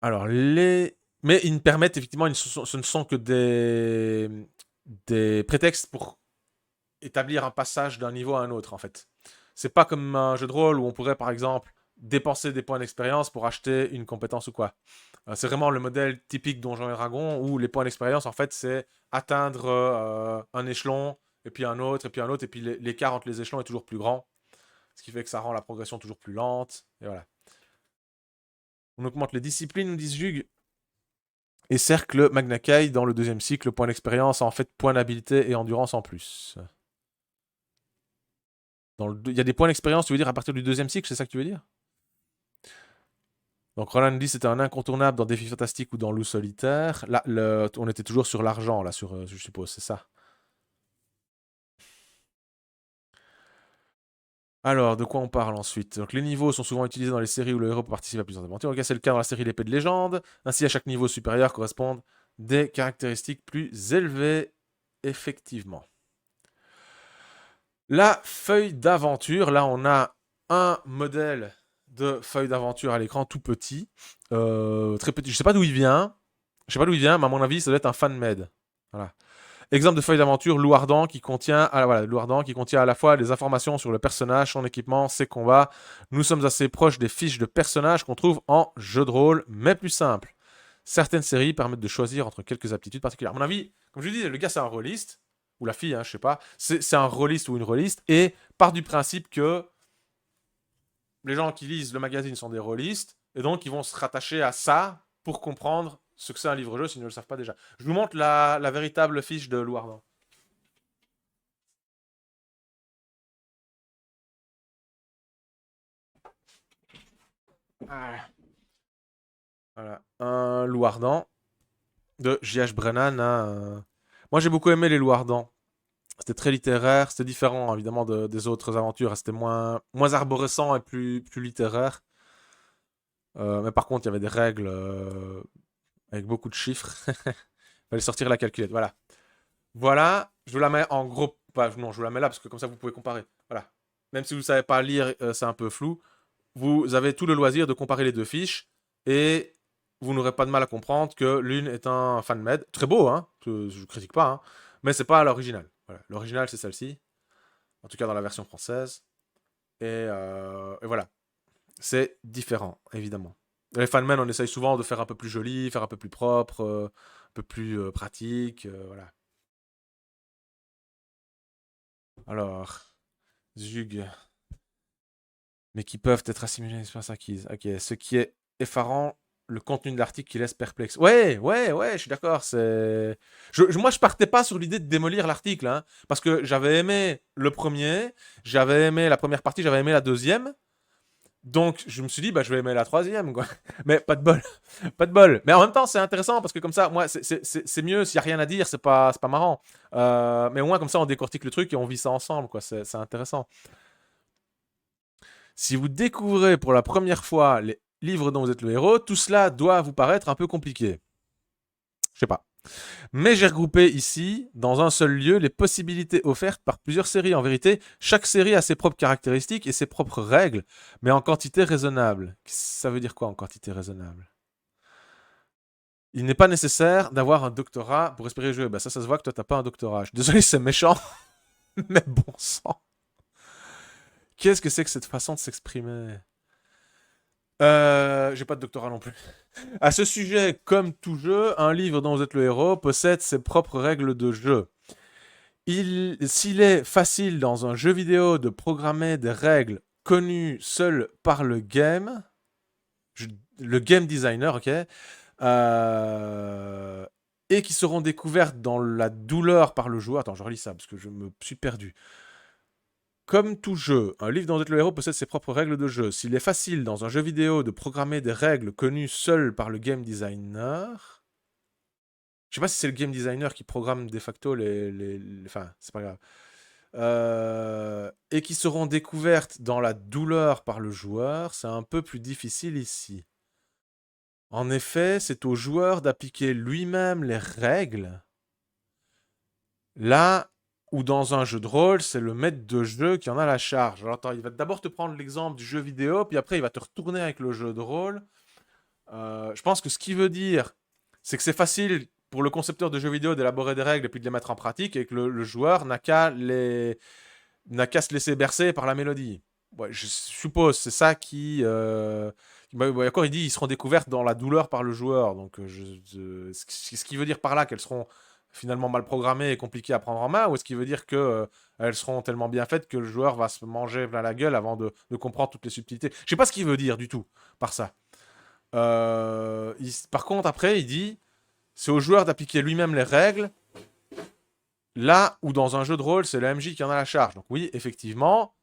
Alors, mais ils me permettent effectivement, ce ne sont que des prétextes pour établir un passage d'un niveau à un autre, en fait. C'est pas comme un jeu de rôle où on pourrait, par exemple, dépenser des points d'expérience pour acheter une compétence ou quoi. C'est vraiment le modèle typique Donjons et Dragons où les points d'expérience, en fait, c'est atteindre un échelon, et puis un autre, et puis un autre, et puis l'écart entre les échelons est toujours plus grand, ce qui fait que ça rend la progression toujours plus lente, et voilà. On augmente les disciplines, nous disent Jug. Et cercle Magna Kai dans le deuxième cycle, point d'expérience, en fait point d'habileté et endurance en plus. Il y a des points d'expérience, tu veux dire, à partir du deuxième cycle, c'est ça que tu veux dire? Donc Roland dit c'était un incontournable dans Défi Fantastique ou dans Loup Solitaire. Là, on était toujours sur l'argent, là, je suppose, c'est ça. Alors, de quoi on parle ensuite? Donc, les niveaux sont souvent utilisés dans les séries où le héros peut participer à plusieurs aventures. Ok, c'est le cas dans la série L'Épée de Légende. Ainsi, à chaque niveau supérieur correspondent des caractéristiques plus élevées, effectivement. La feuille d'aventure, là, on a un modèle de feuille d'aventure à l'écran tout petit. Très petit. Je sais pas d'où il vient. Je sais pas d'où il vient, mais à mon avis, ça doit être un fan-made. Voilà. Exemple de feuille d'aventure, Loup Ardent qui contient, Loup Ardent qui contient à la fois des informations sur le personnage, son équipement, ses combats. Nous sommes assez proches des fiches de personnages qu'on trouve en jeu de rôle, mais plus simple. Certaines séries permettent de choisir entre quelques aptitudes particulières. À mon avis, comme je dis, le gars c'est un rôliste, ou la fille, hein, je sais pas, c'est un rôliste ou une rôliste, et part du principe que les gens qui lisent le magazine sont des rôlistes, et donc ils vont se rattacher à ça pour comprendre ce que c'est un livre-jeu s'ils ne le savent pas déjà. Je vous montre la véritable fiche de Loup Ardent. Ah. Voilà, un Loup Ardent de J.H. Brennan. Hein. Moi j'ai beaucoup aimé les Loups Ardents. C'était très littéraire, c'était différent évidemment des autres aventures, c'était moins arborescent et plus littéraire. Mais par contre, il y avait des règles avec beaucoup de chiffres. Il fallait sortir la calculette. Voilà. Voilà, je vous la mets en gros. Non, je vous la mets là parce que comme ça vous pouvez comparer. Voilà. Même si vous ne savez pas lire, c'est un peu flou. Vous avez tout le loisir de comparer les deux fiches et vous n'aurez pas de mal à comprendre que l'une est un fan-made. Très beau, hein. Je ne critique pas, hein. Mais c'est pas l'original. Voilà. L'original, c'est celle-ci. En tout cas, dans la version française. Et voilà. C'est différent, évidemment. Les fanmen, on essaye souvent de faire un peu plus joli, faire un peu plus propre, un peu plus pratique, voilà. Alors, Zug, mais qui peuvent être assimilés à une expérience acquise. Ok, ce qui est effarant, le contenu de l'article qui laisse perplexe. Ouais, je suis d'accord. Moi, je partais pas sur l'idée de démolir l'article, hein, parce que j'avais aimé le premier, j'avais aimé la première partie, j'avais aimé la deuxième. Donc, je me suis dit, bah, je vais aimer la troisième, quoi. Mais pas de bol. Pas de bol. Mais en même temps, c'est intéressant parce que comme ça, moi, c'est mieux. S'il n'y a rien à dire, c'est pas marrant. Mais au moins, comme ça, on décortique le truc et on vit ça ensemble, quoi. C'est intéressant. Si vous découvrez pour la première fois les livres dont vous êtes le héros, tout cela doit vous paraître un peu compliqué. Je sais pas. Mais j'ai regroupé ici, dans un seul lieu, les possibilités offertes par plusieurs séries. En vérité, chaque série a ses propres caractéristiques et ses propres règles, mais en quantité raisonnable. Ça veut dire quoi en quantité raisonnable? Il n'est pas nécessaire d'avoir un doctorat pour espérer jouer. Bah ça se voit que toi t'as pas un doctorat. Je suis désolé, c'est méchant, mais bon sang. Qu'est-ce que c'est que cette façon de s'exprimer? J'ai pas de doctorat non plus. À ce sujet, comme tout jeu, un livre dont vous êtes le héros possède ses propres règles de jeu. S'il est facile dans un jeu vidéo de programmer des règles connues seules par le game designer, ok, et qui seront découvertes dans la douleur par le joueur. Attends, je relis ça parce que je me suis perdu. Comme tout jeu, un livre dont vous êtes le héros possède ses propres règles de jeu. S'il est facile dans un jeu vidéo de programmer des règles connues seules par le game designer, je sais pas si c'est le game designer qui programme de facto enfin, c'est pas grave. Et qui seront découvertes dans la douleur par le joueur, c'est un peu plus difficile ici. En effet, c'est au joueur d'appliquer lui-même les règles. Là où dans un jeu de rôle, c'est le maître de jeu qui en a la charge. Alors attends, il va d'abord te prendre l'exemple du jeu vidéo, puis après il va te retourner avec le jeu de rôle. Je pense que ce qu'il veut dire, c'est que c'est facile pour le concepteur de jeux vidéo d'élaborer des règles et puis de les mettre en pratique, et que le joueur n'a qu'à se laisser bercer par la mélodie. Ouais, je suppose, c'est ça qui... encore, il dit ils seront découvertes dans la douleur par le joueur. Donc, ce qu'il veut dire par là qu'elles seront finalement mal programmées et compliquées à prendre en main, ou est-ce qu'il veut dire que elles seront tellement bien faites que le joueur va se manger plein la gueule avant de comprendre toutes les subtilités? Je sais pas ce qu'il veut dire du tout par ça. Par contre, après, il dit, c'est au joueur d'appliquer lui-même les règles, là où dans un jeu de rôle, c'est le MJ qui en a la charge. Donc oui, effectivement,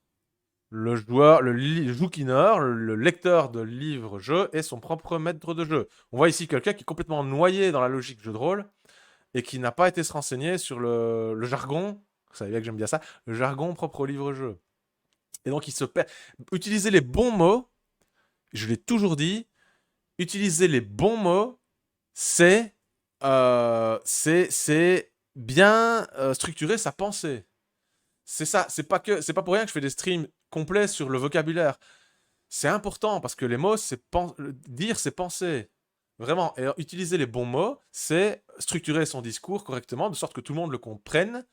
le joueur, le joukineur, le lecteur de livre-jeu est son propre maître de jeu. On voit ici quelqu'un qui est complètement noyé dans la logique jeu de rôle et qui n'a pas été se renseigner sur le jargon. Vous savez bien que j'aime bien ça, le jargon propre au livre-jeu. Et donc il se perd. Utiliser les bons mots, je l'ai toujours dit, utiliser les bons mots, c'est bien structurer sa pensée. C'est ça, c'est pas pour rien que je fais des streams complets sur le vocabulaire. C'est important parce que les mots, dire, c'est penser. Vraiment. Et utiliser les bons mots, c'est structurer son discours correctement, de sorte que tout le monde le comprenne.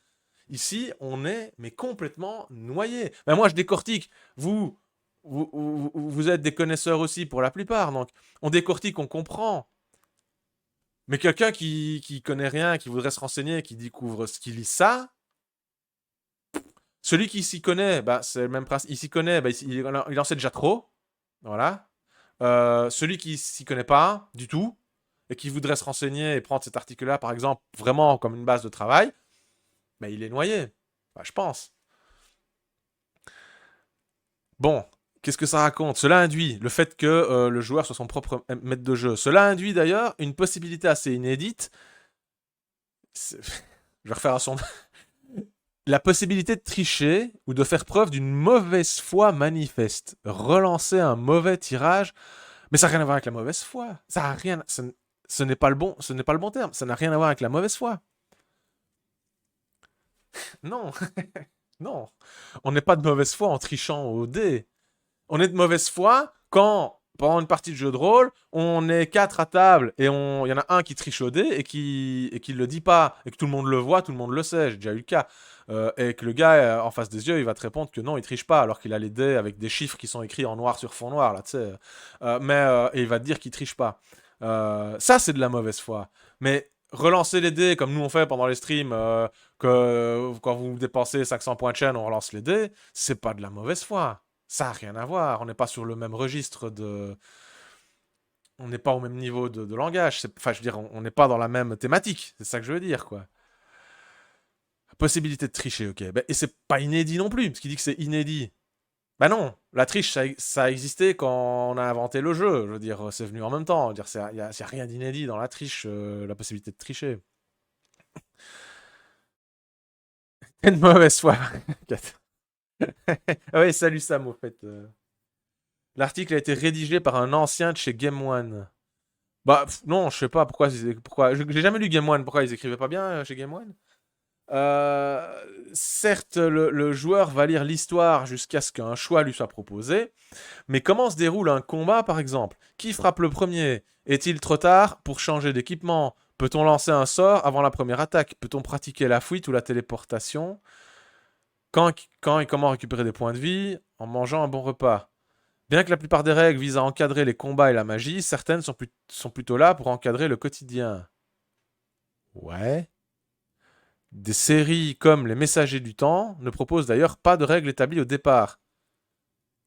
Ici, on est mais complètement noyé. Ben moi, je décortique. Vous êtes des connaisseurs aussi pour la plupart. Donc, on décortique, on comprend. Mais quelqu'un qui connaît rien, qui voudrait se renseigner, qui découvre ce qu'il lit ça, celui qui s'y connaît, bah, c'est le même principe. Il s'y connaît, bah, il en sait déjà trop. Voilà. Celui qui s'y connaît pas du tout et qui voudrait se renseigner et prendre cet article-là, par exemple, vraiment comme une base de travail, bah, il est noyé. Bah, je pense. Bon, qu'est-ce que ça raconte? Cela induit le fait que le joueur soit son propre maître de jeu. Cela induit d'ailleurs une possibilité assez inédite. Je vais refaire à son. La possibilité de tricher ou de faire preuve d'une mauvaise foi manifeste. Relancer un mauvais tirage. Mais ça n'a rien à voir avec la mauvaise foi. Ça a rien. Ce n'est pas le bon, ce n'est pas le bon terme. Ça n'a rien à voir avec la mauvaise foi. Non, non. On n'est pas de mauvaise foi en trichant au dé. On est de mauvaise foi quand, pendant une partie de jeu de rôle, on est quatre à table et il y en a un qui triche au dé et qui le dit pas et que tout le monde le voit, tout le monde le sait. J'ai déjà eu le cas. Et que le gars en face des yeux, il va te répondre que non, il triche pas alors qu'il a les dés avec des chiffres qui sont écrits en noir sur fond noir là, tu sais. Et il va te dire qu'il triche pas. Ça, c'est de la mauvaise foi. Mais relancer les dés comme nous on fait pendant les streams, que quand vous dépensez 500 points de chaîne, on relance les dés, c'est pas de la mauvaise foi. Ça n'a rien à voir. On n'est pas sur le même registre de. On n'est pas au même niveau de langage. Enfin, je veux dire, on n'est pas dans la même thématique. C'est ça que je veux dire, quoi. Possibilité de tricher, ok. Ben, et c'est pas inédit non plus, parce qu'il dit que c'est inédit. Bah non, la triche, ça a existé quand on a inventé le jeu. Je veux dire, c'est venu en même temps. Il n'y a, y a rien d'inédit dans la triche, la possibilité de tricher. Une mauvaise foi. Ah oui, salut Sam, au fait. L'article a été rédigé par un ancien de chez Game One. Bah non, je sais pas pourquoi. J'ai jamais lu Game One. Pourquoi ils écrivaient pas bien chez Game One? Certes, le joueur va lire l'histoire jusqu'à ce qu'un choix lui soit proposé, mais comment se déroule un combat, par exemple? Qui frappe le premier? Est-il trop tard pour changer d'équipement? Peut-on lancer un sort avant la première attaque? Peut-on pratiquer la fuite ou la téléportation? Quand et comment récupérer des points de vie? En mangeant un bon repas. Bien que la plupart des règles visent à encadrer les combats et la magie, certaines sont plutôt là pour encadrer le quotidien. Ouais. Des séries comme Les Messagers du Temps ne proposent d'ailleurs pas de règles établies au départ.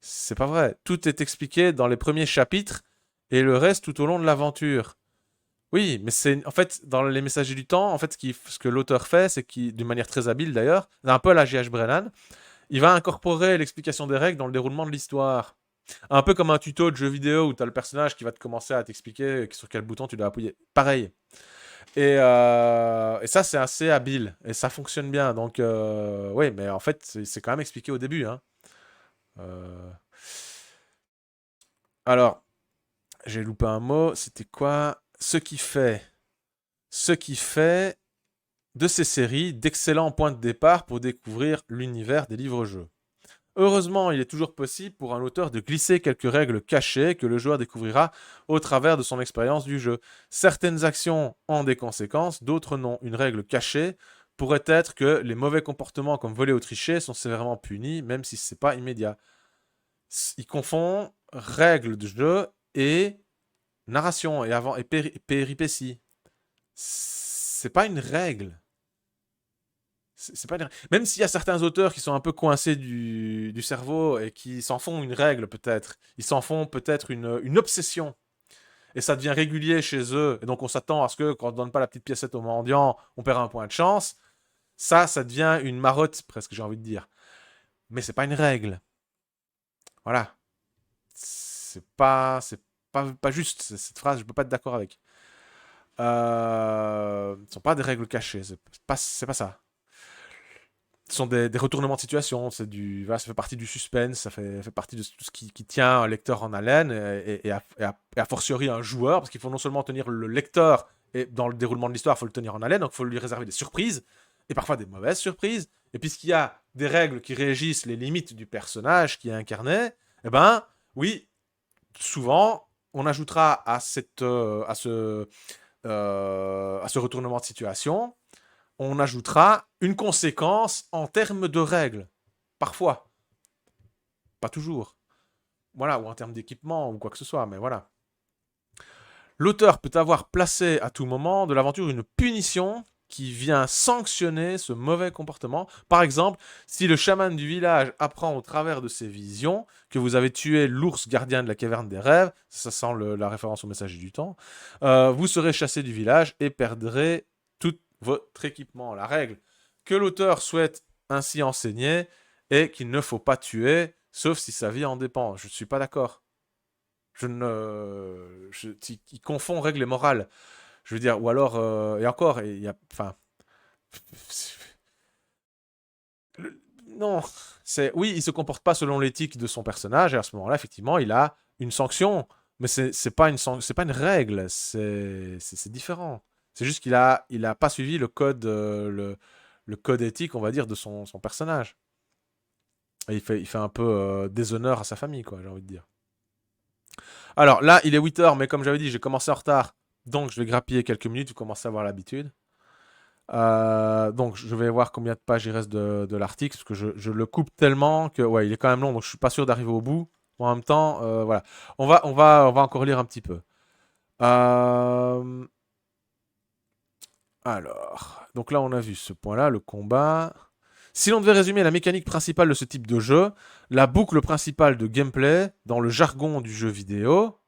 C'est pas vrai. Tout est expliqué dans les premiers chapitres et le reste tout au long de l'aventure. Oui, mais c'est en fait dans Les Messagers du Temps, en fait ce que l'auteur fait, c'est qu'il, d'une manière très habile d'ailleurs, un peu à la J.H. Brennan, il va incorporer l'explication des règles dans le déroulement de l'histoire. Un peu comme un tuto de jeu vidéo où tu as le personnage qui va te commencer à t'expliquer sur quel bouton tu dois appuyer. Pareil. Et ça, c'est assez habile. Et ça fonctionne bien. Donc, oui, mais en fait, c'est quand même expliqué au début, hein. Euh, Alors, j'ai loupé un mot. C'était quoi? Ce qui fait de ces séries d'excellents points de départ pour découvrir l'univers des livres-jeux. Heureusement, il est toujours possible pour un auteur de glisser quelques règles cachées que le joueur découvrira au travers de son expérience du jeu. Certaines actions ont des conséquences, d'autres non. Une règle cachée pourrait être que les mauvais comportements comme voler ou tricher sont sévèrement punis, même si ce n'est pas immédiat. Il confond règles de jeu et narration et péripéties. C'est pas une règle. C'est pas Même s'il y a certains auteurs qui sont un peu coincés du cerveau et qui s'en font une règle peut-être, ils s'en font peut-être une obsession. et ça devient régulier chez eux, et donc on s'attend à ce que quand on ne donne pas la petite piécette au mendiant, on perd un point de chance, ça devient une marotte, presque, j'ai envie de dire. Mais c'est pas une règle. Voilà. C'est pas juste. Cette phrase, je peux pas être d'accord avec. Ce sont pas des règles cachées. C'est pas ça. Ce sont des retournements de situation. Voilà, ça fait partie du suspense. Ça fait partie de tout ce qui tient un lecteur en haleine et a fortiori un joueur, parce qu'il faut non seulement tenir le lecteur et dans le déroulement de l'histoire, il faut le tenir en haleine, donc il faut lui réserver des surprises et parfois des mauvaises surprises. Et puisqu'il y a des règles qui régissent les limites du personnage qui est incarné, eh ben oui, souvent on ajoutera à ce retournement de situation, on ajoutera une conséquence en termes de règles. Parfois. Pas toujours. Voilà, ou en termes d'équipement ou quoi que ce soit, mais voilà. L'auteur peut avoir placé à tout moment de l'aventure une punition qui vient sanctionner ce mauvais comportement. Par exemple, si le chaman du village apprend au travers de ses visions que vous avez tué l'ours gardien de la caverne des rêves, ça sent la référence au message du temps, vous serez chassé du village et perdrez tout votre équipement. La règle que l'auteur souhaite ainsi enseigner est qu'il ne faut pas tuer, sauf si sa vie en dépend. Je ne suis pas d'accord. Il confond règle et morale. Je veux dire, ou alors, et encore, il y a, enfin, non, oui, il se comporte pas selon l'éthique de son personnage, et à ce moment-là, effectivement, il a une sanction, mais c'est pas une règle, c'est différent. C'est juste qu'il a pas suivi le code éthique, on va dire, de son personnage. Et il fait un peu déshonneur à sa famille, quoi, j'ai envie de dire. Alors là, il est 8 h, mais comme j'avais dit, j'ai commencé en retard. Donc je vais grappiller quelques minutes, vous commencez à avoir l'habitude. Donc je vais voir combien de pages il reste de l'article, parce que je le coupe tellement que ouais, il est quand même long, donc je suis pas sûr d'arriver au bout. En même temps, voilà. On va encore lire un petit peu. Euh, alors, donc là on a vu ce point-là, le combat. Si l'on devait résumer la mécanique principale de ce type de jeu, la boucle principale de gameplay, dans le jargon du jeu vidéo,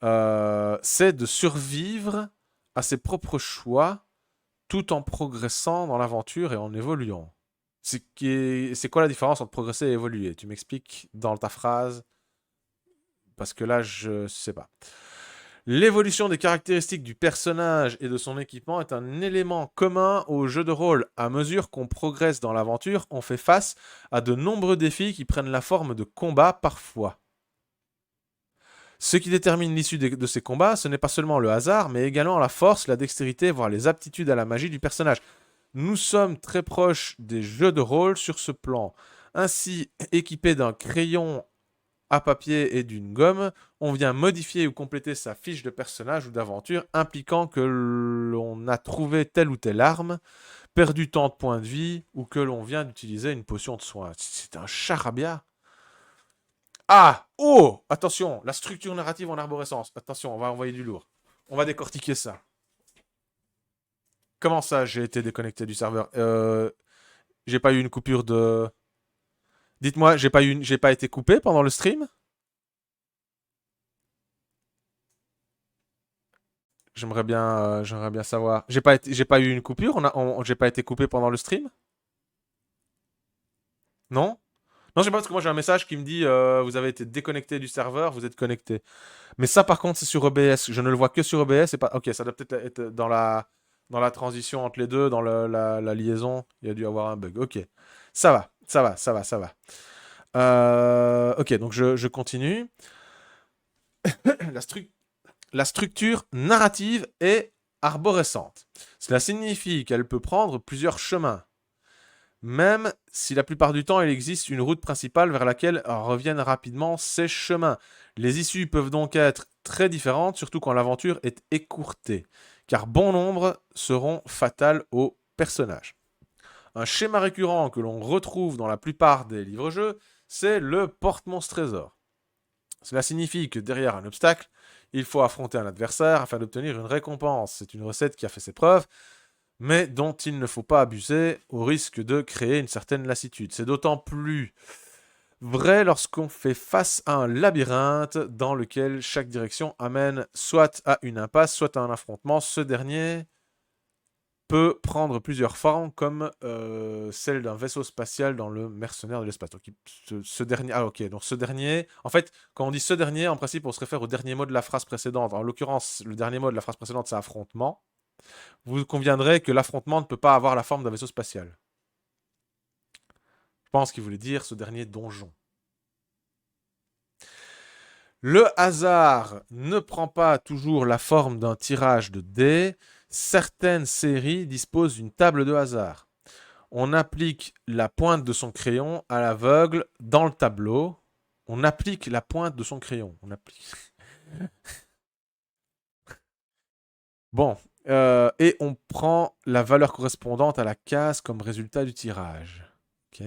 c'est de survivre à ses propres choix tout en progressant dans l'aventure et en évoluant. C'est quoi la différence entre progresser et évoluer? Tu m'expliques dans ta phrase, parce que là, je sais pas. L'évolution des caractéristiques du personnage et de son équipement est un élément commun au jeu de rôle. À mesure qu'on progresse dans l'aventure, on fait face à de nombreux défis qui prennent la forme de combats parfois. Ce qui détermine l'issue de ces combats, ce n'est pas seulement le hasard, mais également la force, la dextérité, voire les aptitudes à la magie du personnage. Nous sommes très proches des jeux de rôle sur ce plan. Ainsi, équipé d'un crayon à papier et d'une gomme, on vient modifier ou compléter sa fiche de personnage ou d'aventure, impliquant que l'on a trouvé telle ou telle arme, perdu tant de points de vie, ou que l'on vient d'utiliser une potion de soin. C'est un charabia. Ah! Oh! Attention, la structure narrative en arborescence. Attention, on va envoyer du lourd. On va décortiquer ça. Comment ça, j'ai été déconnecté du serveur? J'ai pas eu une coupure de... Dites-moi, j'ai pas été coupé pendant le stream? J'aimerais bien savoir. J'ai pas eu une coupure? J'ai pas été coupé pendant le stream? Non? Non, j'ai pas, parce que moi j'ai un message qui me dit vous avez été déconnecté du serveur, vous êtes connecté. Mais ça, par contre, c'est sur OBS. Je ne le vois que sur OBS. Et pas... Ok, ça doit peut-être être dans la transition entre les deux, dans la liaison. Il y a dû avoir un bug. Ok. Ça va, ça va, ça va, ça va. Ok, donc je continue. La, stru- la structure narrative est arborescente. Cela signifie qu'elle peut prendre plusieurs chemins. Même si la plupart du temps il existe une route principale vers laquelle reviennent rapidement ces chemins. Les issues peuvent donc être très différentes, surtout quand l'aventure est écourtée, car bon nombre seront fatales au personnage. Un schéma récurrent que l'on retrouve dans la plupart des livres-jeux, c'est le porte-monstre-trésor. Cela signifie que derrière un obstacle, il faut affronter un adversaire afin d'obtenir une récompense. C'est une recette qui a fait ses preuves, mais dont il ne faut pas abuser au risque de créer une certaine lassitude. C'est d'autant plus Vrai lorsqu'on fait face à un labyrinthe dans lequel chaque direction amène soit à une impasse, soit à un affrontement. Ce dernier peut prendre plusieurs formes, comme celle d'un vaisseau spatial dans le mercenaire de l'espace. Donc, ce dernier... Ah, ok. Donc, ce dernier... En fait, quand on dit ce dernier, en principe, on se réfère au dernier mot de la phrase précédente. En l'occurrence, le dernier mot de la phrase précédente, c'est affrontement. Vous conviendrez que l'affrontement ne peut pas avoir la forme d'un vaisseau spatial. Je pense qu'il voulait dire ce dernier donjon. Le hasard ne prend pas toujours la forme d'un tirage de dés. Certaines séries disposent d'une table de hasard. On applique la pointe de son crayon à l'aveugle dans le tableau. On applique la pointe de son crayon. On applique. Bon. Et on prend la valeur correspondante à la case comme résultat du tirage. Ok.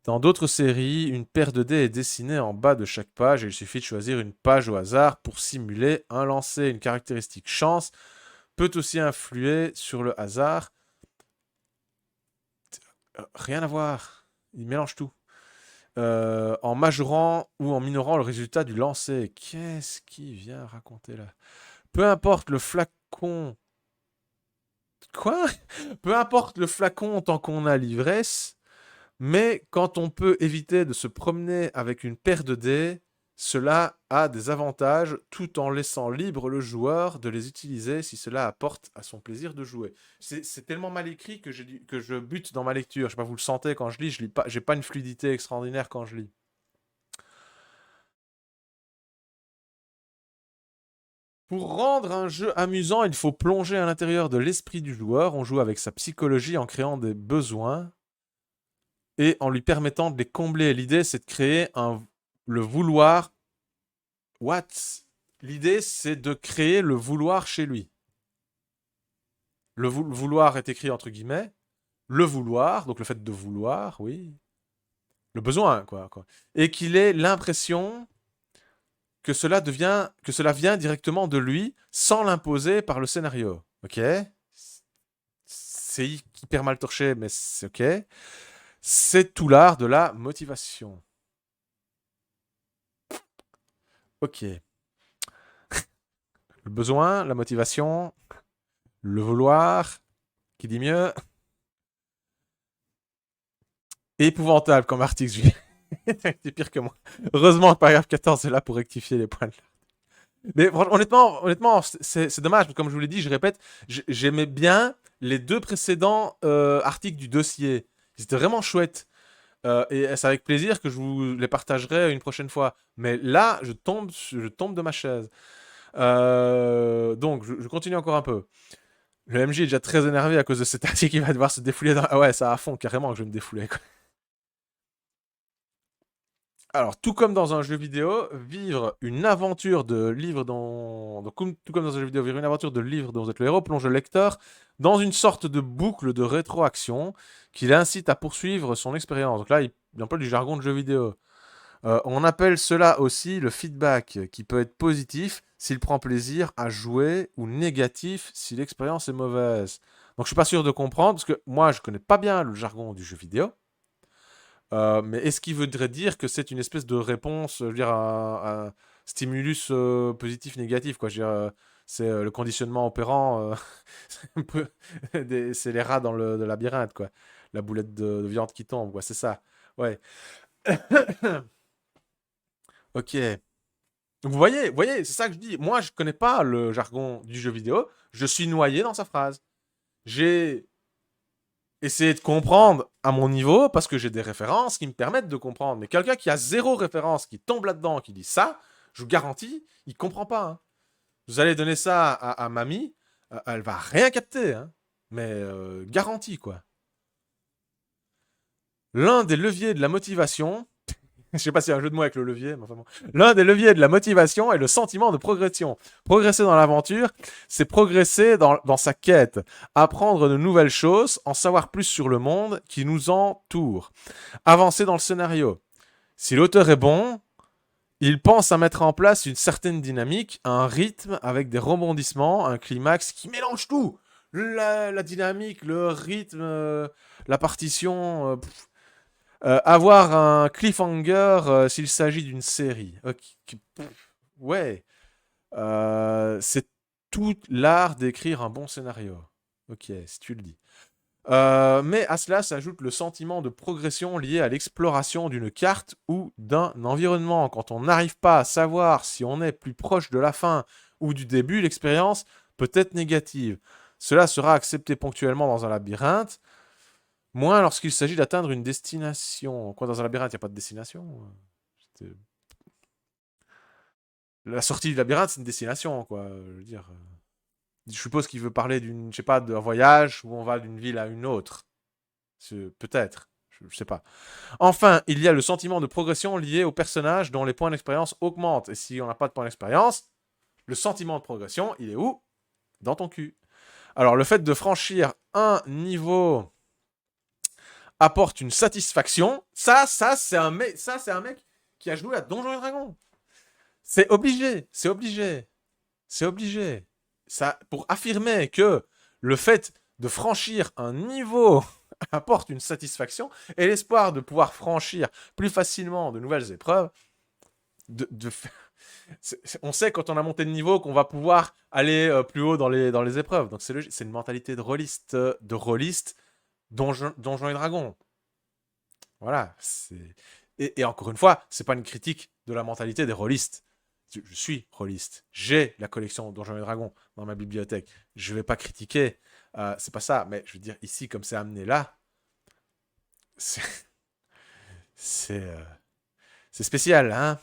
Dans d'autres séries, une paire de dés est dessinée en bas de chaque page et il suffit de choisir une page au hasard pour simuler un lancer. Une caractéristique chance peut aussi influer sur le hasard. Rien à voir. Il mélange tout. En majorant ou en minorant le résultat du lancer. Qu'est-ce qu'il vient raconter là? Peu importe le flacon. Quoi? Peu importe le flacon tant qu'on a l'ivresse. Mais quand on peut éviter de se promener avec une paire de dés, cela a des avantages tout en laissant libre le joueur de les utiliser si cela apporte à son plaisir de jouer. C'est tellement mal écrit que je bute dans ma lecture. Je sais pas, vous le sentez quand je lis pas, j'ai pas une fluidité extraordinaire quand je lis. Pour rendre un jeu amusant, il faut plonger à l'intérieur de l'esprit du joueur. On joue avec sa psychologie en créant des besoins et en lui permettant de les combler. L'idée, c'est de créer le vouloir. What? L'idée, c'est de créer le vouloir chez lui. Le vouloir est écrit entre guillemets. Le vouloir, donc le fait de vouloir, oui. Le besoin, quoi. Et qu'il ait l'impression que cela vient directement de lui, sans l'imposer par le scénario. Ok? C'est hyper mal torché, mais c'est ok. C'est tout l'art de la motivation. Ok. Le besoin, la motivation, le vouloir, qui dit mieux? Épouvantable comme article, Julien. C'est pire que moi. Heureusement, le paragraphe 14 est là pour rectifier les points. Mais honnêtement, c'est dommage. Comme je vous l'ai dit, je répète, j'aimais bien les deux précédents articles du dossier. C'était vraiment chouette. Et c'est avec plaisir que je vous les partagerai une prochaine fois. Mais là, je tombe de ma chaise. Donc, je continue encore un peu. Le MJ est déjà très énervé à cause de cet article. Il va devoir se défouler dans... Ah ouais, ça à fond, carrément, que je vais me défouler. Quoi. Alors, tout comme dans un jeu vidéo, vivre une aventure de livre dans... Donc, tout comme dans un jeu vidéo, vivre une aventure de livre dont vous êtes le héros plonge le lecteur dans une sorte de boucle de rétroaction qui l'incite à poursuivre son expérience. Donc là, il emploie du jargon de jeu vidéo. On appelle cela aussi le feedback, qui peut être positif s'il prend plaisir à jouer ou négatif si l'expérience est mauvaise. Donc je suis pas sûr de comprendre, parce que moi je connais pas bien le jargon du jeu vidéo. Mais est-ce qu'il voudrait dire que c'est une espèce de réponse, je veux dire, un stimulus positif-négatif, quoi. Je veux dire, c'est le conditionnement opérant, c'est un peu c'est les rats dans le labyrinthe, quoi. La boulette de viande qui tombe, quoi, c'est ça. Ouais. Ok. Donc vous voyez, c'est ça que je dis. Moi, je connais pas le jargon du jeu vidéo. Je suis noyé dans sa phrase. J'ai essayé de comprendre à mon niveau parce que j'ai des références qui me permettent de comprendre. Mais quelqu'un qui a zéro référence, qui tombe là-dedans, qui dit ça, je vous garantis, il comprend pas. Hein. Vous allez donner ça à mamie, elle va rien capter. Hein. Mais garantie, quoi. L'un des leviers de la motivation, je sais pas s'il y a un jeu de mots avec le levier, mais enfin bon. L'un des leviers de la motivation est le sentiment de progression. Progresser dans l'aventure, c'est progresser dans sa quête, apprendre de nouvelles choses, en savoir plus sur le monde qui nous entoure, avancer dans le scénario. Si l'auteur est bon, il pense à mettre en place une certaine dynamique, un rythme avec des rebondissements, un climax qui mélange tout. La dynamique, le rythme, la partition, Avoir un cliffhanger s'il s'agit d'une série. Ok, ouais. C'est tout l'art d'écrire un bon scénario. Ok, si tu le dis. Mais à cela s'ajoute le sentiment de progression lié à l'exploration d'une carte ou d'un environnement. Quand on n'arrive pas à savoir si on est plus proche de la fin ou du début, l'expérience peut être négative. Cela sera accepté ponctuellement dans un labyrinthe, moins lorsqu'il s'agit d'atteindre une destination. Quoi, dans un labyrinthe, il n'y a pas de destination? La sortie du labyrinthe, c'est une destination, quoi. Je veux dire. Je suppose qu'il veut parler d'une, je sais pas, d'un voyage où on va d'une ville à une autre. Peut-être. Je sais pas. Enfin, il y a le sentiment de progression lié au personnage dont les points d'expérience augmentent. Et si on n'a pas de points d'expérience, le sentiment de progression, il est où? Dans ton cul. Alors, le fait de franchir un niveau apporte une satisfaction. Ça, c'est un mec qui a joué à Donjons et Dragons. C'est obligé, c'est obligé, c'est obligé. Ça, pour affirmer que le fait de franchir un niveau apporte une satisfaction et l'espoir de pouvoir franchir plus facilement de nouvelles épreuves, on sait quand on a monté de niveau qu'on va pouvoir aller plus haut dans les épreuves. Donc c'est une mentalité de rôliste Donjons et Dragons. Voilà. Et encore une fois, c'est pas une critique de la mentalité des rôlistes. Je suis rôliste. J'ai la collection Donjons et Dragons dans ma bibliothèque. Je vais pas critiquer. C'est pas ça. Mais je veux dire, ici, comme c'est amené là, c'est c'est euh, c'est spécial, hein.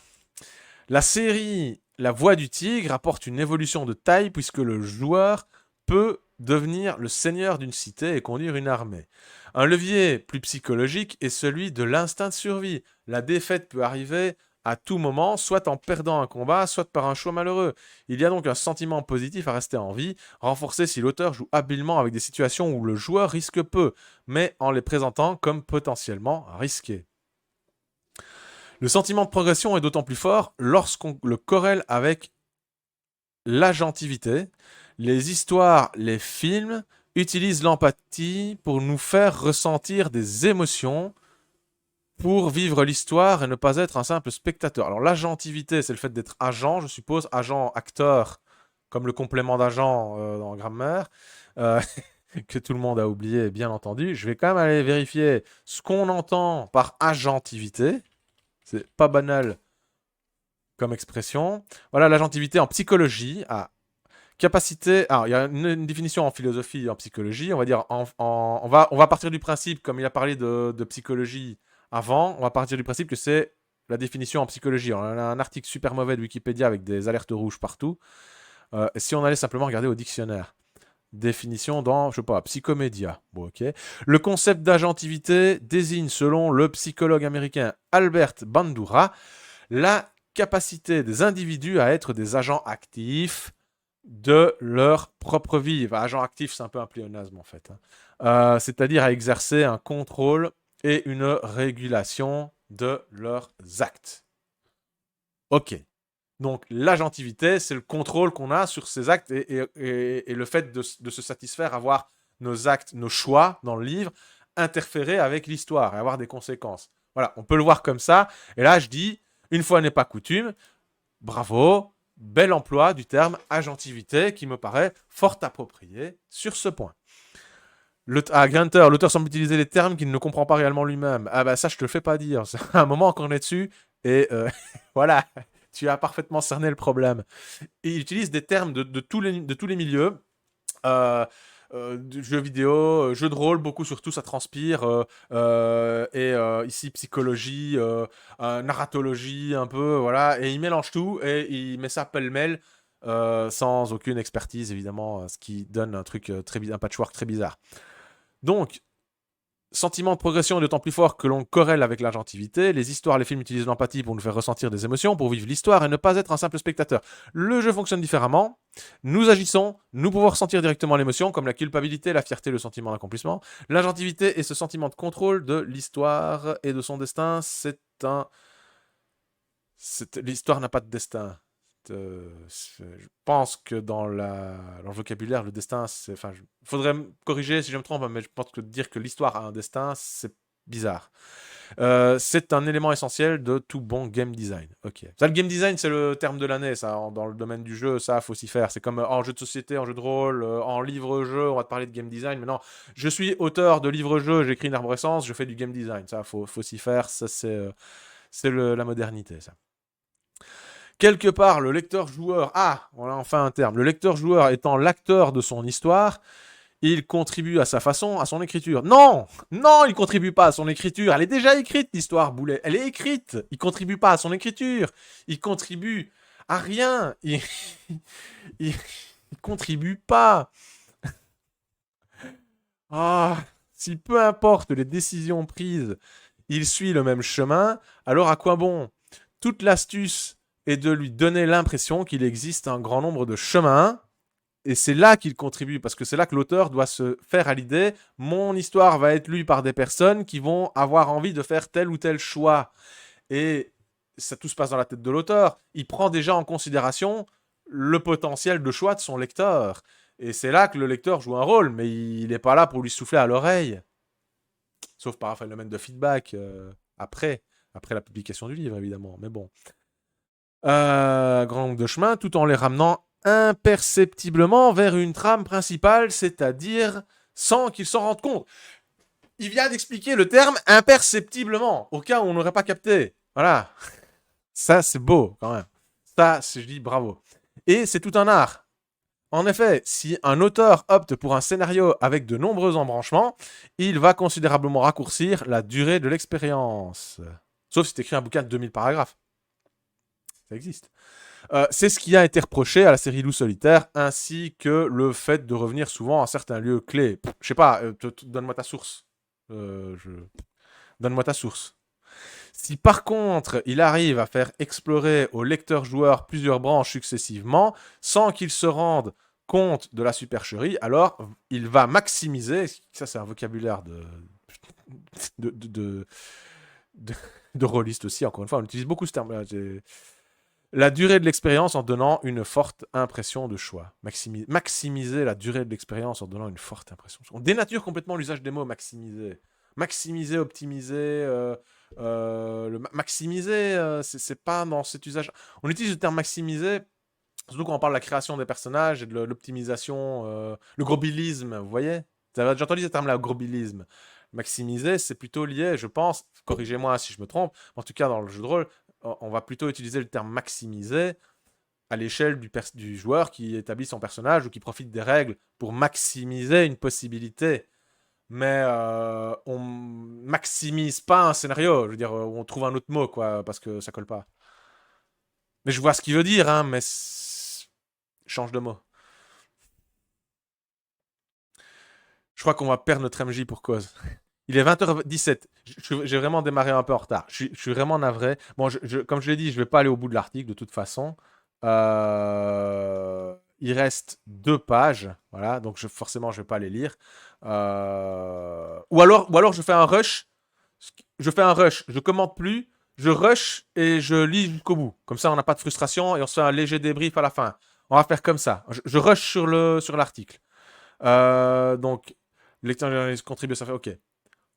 La série La Voix du Tigre apporte une évolution de taille puisque le joueur peut devenir le seigneur d'une cité et conduire une armée. Un levier plus psychologique est celui de l'instinct de survie. La défaite peut arriver à tout moment, soit en perdant un combat, soit par un choix malheureux. Il y a donc un sentiment positif à rester en vie, renforcé si l'auteur joue habilement avec des situations où le joueur risque peu, mais en les présentant comme potentiellement risquées. Le sentiment de progression est d'autant plus fort lorsqu'on le corrèle avec l'agentivité. Les histoires, les films utilisent l'empathie pour nous faire ressentir des émotions, pour vivre l'histoire et ne pas être un simple spectateur. Alors l'agentivité, c'est le fait d'être agent, je suppose, agent, acteur, comme le complément d'agent dans grammaire, euh, que tout le monde a oublié, bien entendu. Je vais quand même aller vérifier ce qu'on entend par agentivité. C'est pas banal comme expression. Voilà, l'agentivité en psychologie. Capacité. Alors, il y a une définition en philosophie et en psychologie. On va dire. On va partir du principe, comme il a parlé de psychologie avant, on va partir du principe que c'est la définition en psychologie. On a un article super mauvais de Wikipédia avec des alertes rouges partout. Si on allait simplement regarder au dictionnaire. Définition dans, je sais pas, Psychomédia. Bon, ok. Le concept d'agentivité désigne, selon le psychologue américain Albert Bandura, la capacité des individus à être des agents actifs de leur propre vie. Enfin, agent actif, c'est un peu un pléonasme en fait. C'est-à-dire à exercer un contrôle et une régulation de leurs actes. Ok. Donc l'agentivité, c'est le contrôle qu'on a sur ces actes et le fait de se satisfaire, avoir nos actes, nos choix dans le livre, interférer avec l'histoire et avoir des conséquences. Voilà, on peut le voir comme ça. Et là, je dis, une fois n'est pas coutume, bravo, bel emploi du terme agentivité qui me paraît fort approprié sur ce point. Grunter, l'auteur semble utiliser des termes qu'il ne comprend pas réellement lui-même. Ah bah ça, je te le fais pas dire. C'est un moment qu'on est dessus et voilà, tu as parfaitement cerné le problème. Et il utilise des termes de tous les milieux. Euh, jeux vidéo, jeux de rôle, beaucoup surtout, ça transpire. Ici, psychologie, narratologie, un peu, voilà. Et il mélange tout et il met ça pêle-mêle, sans aucune expertise, évidemment, ce qui donne un truc, un patchwork très bizarre. Donc, sentiment de progression est d'autant plus fort que l'on corrèle avec l'agentivité. Les histoires, les films utilisent l'empathie pour nous faire ressentir des émotions, pour vivre l'histoire et ne pas être un simple spectateur. Le jeu fonctionne différemment. Nous agissons, nous pouvons ressentir directement l'émotion, comme la culpabilité, la fierté, le sentiment d'accomplissement. L'agentivité est ce sentiment de contrôle de l'histoire et de son destin. L'histoire n'a pas de destin. Je pense que dans le vocabulaire, le destin, il faudrait me corriger si je me trompe, mais je pense que dire que l'histoire a un destin, c'est bizarre. C'est un élément essentiel de tout bon game design. Ok. Ça, le game design, c'est le terme de l'année, ça, dans le domaine du jeu, ça, faut s'y faire. C'est comme en jeu de société, en jeu de rôle, en livre-jeu, on va te parler de game design. Mais non, je suis auteur de livre-jeu, j'écris une arborescence, je fais du game design. Ça, faut s'y faire, ça, c'est la modernité, ça. Quelque part, le lecteur-joueur, voilà enfin un terme, le lecteur-joueur étant l'acteur de son histoire, il contribue à sa façon, à son écriture. Non, non, il contribue pas à son écriture. Elle est déjà écrite, l'histoire, Boulet. Elle est écrite. Il contribue pas à son écriture. Il contribue à rien. Il contribue pas. Si peu importe les décisions prises, il suit le même chemin, alors à quoi bon? Toute l'astuce est de lui donner l'impression qu'il existe un grand nombre de chemins. Et c'est là qu'il contribue, parce que c'est là que l'auteur doit se faire à l'idée, mon histoire va être lue par des personnes qui vont avoir envie de faire tel ou tel choix. Et ça, tout se passe dans la tête de l'auteur. Il prend déjà en considération le potentiel de choix de son lecteur. Et c'est là que le lecteur joue un rôle, mais il n'est pas là pour lui souffler à l'oreille. Sauf par un phénomène de feedback après la publication du livre, évidemment. Mais bon. Grand nombre de chemins, tout en les ramenant imperceptiblement vers une trame principale, c'est-à-dire sans qu'ils s'en rendent compte. Il vient d'expliquer le terme imperceptiblement, au cas où on n'aurait pas capté. Voilà. Ça, c'est beau, quand même. Ça, je dis bravo. Et c'est tout un art. En effet, si un auteur opte pour un scénario avec de nombreux embranchements, il va considérablement raccourcir la durée de l'expérience. Sauf si tu écris un bouquin de 2000 paragraphes. Ça existe. C'est ce qui a été reproché à la série Loup Solitaire, ainsi que le fait de revenir souvent à certains lieux clés. Je sais pas, donne-moi ta source. Donne-moi ta source. Si par contre, il arrive à faire explorer au lecteur-joueur plusieurs branches successivement, sans qu'il se rende compte de la supercherie, alors il va maximiser, ça c'est un vocabulaire de rôliste aussi, encore une fois, on utilise beaucoup ce terme-là, la durée de l'expérience en donnant une forte impression de choix. Maximiser la durée de l'expérience en donnant une forte impression de choix. On dénature complètement l'usage des mots maximiser. Maximiser, optimiser, maximiser, c'est pas dans cet usage. On utilise le terme maximiser, surtout quand on parle de la création des personnages et de l'optimisation, le grobilisme, vous voyez? J'ai entendu ce terme-là, grobilisme. Maximiser, c'est plutôt lié, je pense, corrigez-moi si je me trompe, en tout cas dans le jeu de rôle, on va plutôt utiliser le terme maximiser à l'échelle du joueur qui établit son personnage ou qui profite des règles pour maximiser une possibilité. Mais on maximise pas un scénario. Je veux dire, on trouve un autre mot, quoi, parce que ça colle pas. Mais je vois ce qu'il veut dire, hein, mais change de mot. Je crois qu'on va perdre notre MJ pour cause. Il est 20h17. J'ai vraiment démarré un peu en retard. Je suis vraiment navré. Bon, comme je l'ai dit, je vais pas aller au bout de l'article de toute façon. Il reste 2 pages. Voilà, donc forcément, je vais pas les lire. Ou alors, je fais un rush. Je commente plus. Je rush et je lis jusqu'au bout. Comme ça, on n'a pas de frustration et on se fait un léger débrief à la fin. On va faire comme ça. Je rush sur l'article. Donc, lecteur contribue, ça fait OK.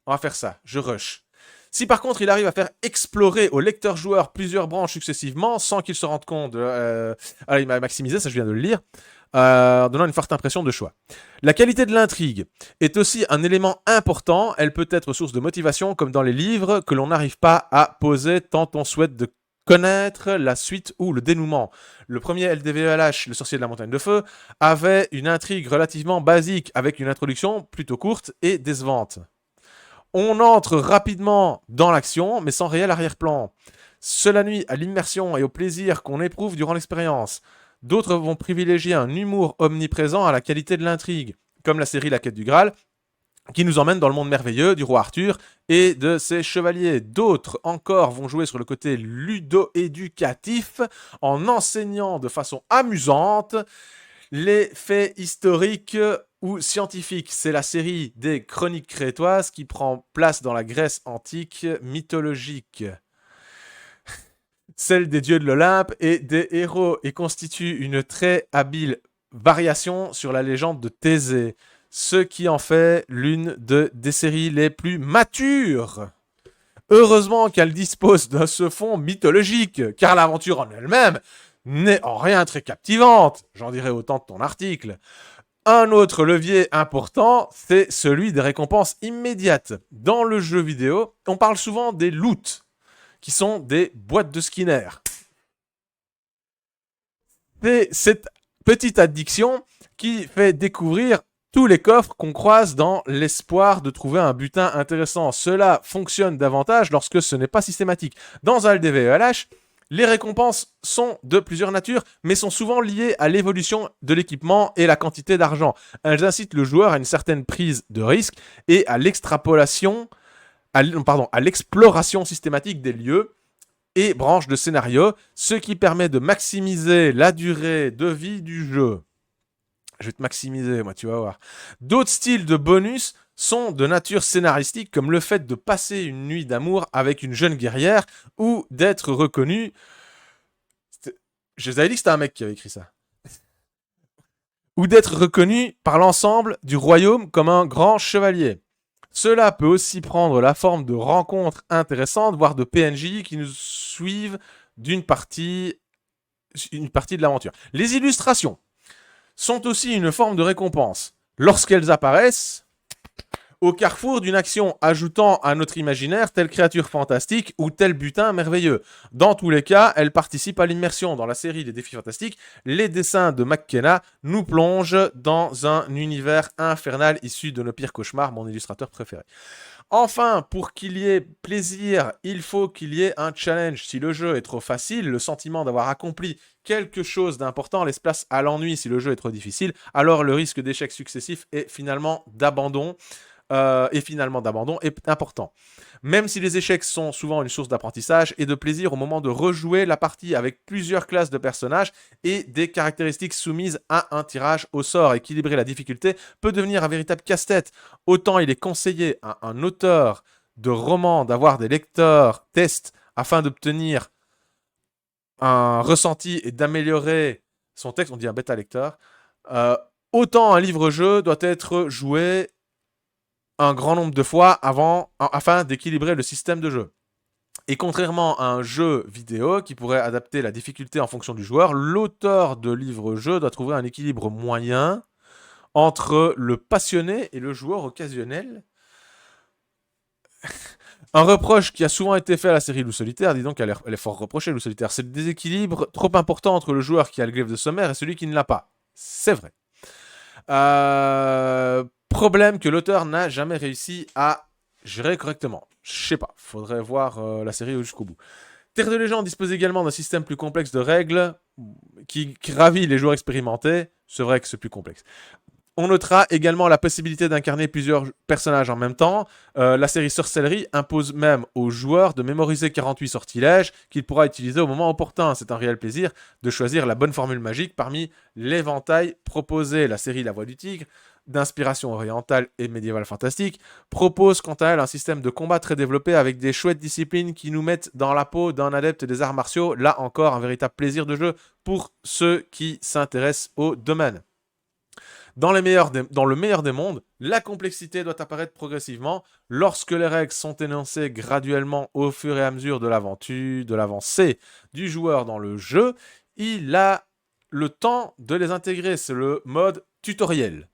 On va faire ça, je rush. Si par contre il arrive à faire explorer au lecteur-joueur plusieurs branches successivement sans qu'il se rende compte, il m'a maximisé, ça je viens de le lire, donnant une forte impression de choix. La qualité de l'intrigue est aussi un élément important, elle peut être source de motivation comme dans les livres que l'on n'arrive pas à poser tant on souhaite de connaître la suite ou le dénouement. Le premier LDVELH, le sorcier de la montagne de feu, avait une intrigue relativement basique avec une introduction plutôt courte et décevante. On entre rapidement dans l'action, mais sans réel arrière-plan. Cela nuit à l'immersion et au plaisir qu'on éprouve durant l'expérience. D'autres vont privilégier un humour omniprésent à la qualité de l'intrigue, comme la série La Quête du Graal, qui nous emmène dans le monde merveilleux du roi Arthur et de ses chevaliers. D'autres encore vont jouer sur le côté ludo-éducatif en enseignant de façon amusante les faits historiques ou scientifiques. C'est la série des Chroniques crétoises qui prend place dans la Grèce antique mythologique. Celle des dieux de l'Olympe et des héros et constitue une très habile variation sur la légende de Thésée. ce qui en fait l'une des séries les plus matures. Heureusement qu'elle dispose de ce fond mythologique, car l'aventure en elle-même n'est en rien très captivante, j'en dirais autant de ton article. Un autre levier important, c'est celui des récompenses immédiates. Dans le jeu vidéo, on parle souvent des loots, qui sont des boîtes de Skinner. C'est cette petite addiction qui fait découvrir tous les coffres qu'on croise dans l'espoir de trouver un butin intéressant. Cela fonctionne davantage lorsque ce n'est pas systématique. Dans un LDVELH, les récompenses sont de plusieurs natures, mais sont souvent liées à l'évolution de l'équipement et la quantité d'argent. Elles incitent le joueur à une certaine prise de risque et à l'extrapolation, à l'exploration systématique des lieux et branches de scénario, ce qui permet de maximiser la durée de vie du jeu. Je vais te maximiser, moi, tu vas voir. D'autres styles de bonus sont de nature scénaristique, comme le fait de passer une nuit d'amour avec une jeune guerrière ou d'être reconnu. Je vous avais dit que c'était un mec qui avait écrit ça. Ou d'être reconnu par l'ensemble du royaume comme un grand chevalier. Cela peut aussi prendre la forme de rencontres intéressantes, voire de PNJ qui nous suivent une partie de l'aventure. Les illustrations sont aussi une forme de récompense. Lorsqu'elles apparaissent au carrefour d'une action ajoutant à notre imaginaire telle créature fantastique ou tel butin merveilleux. Dans tous les cas, elles participent à l'immersion dans la série des défis fantastiques. Les dessins de McKenna nous plongent dans un univers infernal issu de nos pires cauchemars, mon illustrateur préféré. Enfin, pour qu'il y ait plaisir, il faut qu'il y ait un challenge. Si le jeu est trop facile, le sentiment d'avoir accompli quelque chose d'important laisse place à l'ennui. Si le jeu est trop difficile, alors le risque d'échec successif est finalement d'abandon est important. Même si les échecs sont souvent une source d'apprentissage et de plaisir au moment de rejouer la partie avec plusieurs classes de personnages et des caractéristiques soumises à un tirage au sort. Équilibrer la difficulté peut devenir un véritable casse-tête. Autant il est conseillé à un auteur de roman d'avoir des lecteurs tests afin d'obtenir un ressenti et d'améliorer son texte, on dit un bêta-lecteur, autant un livre-jeu doit être joué un grand nombre de fois afin d'équilibrer le système de jeu. Et contrairement à un jeu vidéo qui pourrait adapter la difficulté en fonction du joueur, l'auteur de livre-jeu doit trouver un équilibre moyen entre le passionné et le joueur occasionnel. Un reproche qui a souvent été fait à la série Loup Solitaire, dis donc elle est fort reprochée Loup Solitaire, c'est le déséquilibre trop important entre le joueur qui a le glaive de sommaire et celui qui ne l'a pas. C'est vrai. Problème que l'auteur n'a jamais réussi à gérer correctement. Je sais pas, faudrait voir la série jusqu'au bout. Terre de Légende dispose également d'un système plus complexe de règles qui ravit les joueurs expérimentés. C'est vrai que c'est plus complexe. On notera également la possibilité d'incarner plusieurs personnages en même temps. La série Sorcellerie impose même aux joueurs de mémoriser 48 sortilèges qu'il pourra utiliser au moment opportun. C'est un réel plaisir de choisir la bonne formule magique parmi l'éventail proposé. La série La Voix du Tigre, d'inspiration orientale et médiévale fantastique, propose quant à elle un système de combat très développé avec des chouettes disciplines qui nous mettent dans la peau d'un adepte des arts martiaux. Là encore, un véritable plaisir de jeu pour ceux qui s'intéressent au domaine. Dans le meilleur des mondes, la complexité doit apparaître progressivement lorsque les règles sont énoncées graduellement au fur et à mesure de l'avancée du joueur dans le jeu. Il a le temps de les intégrer, c'est le mode tutoriel.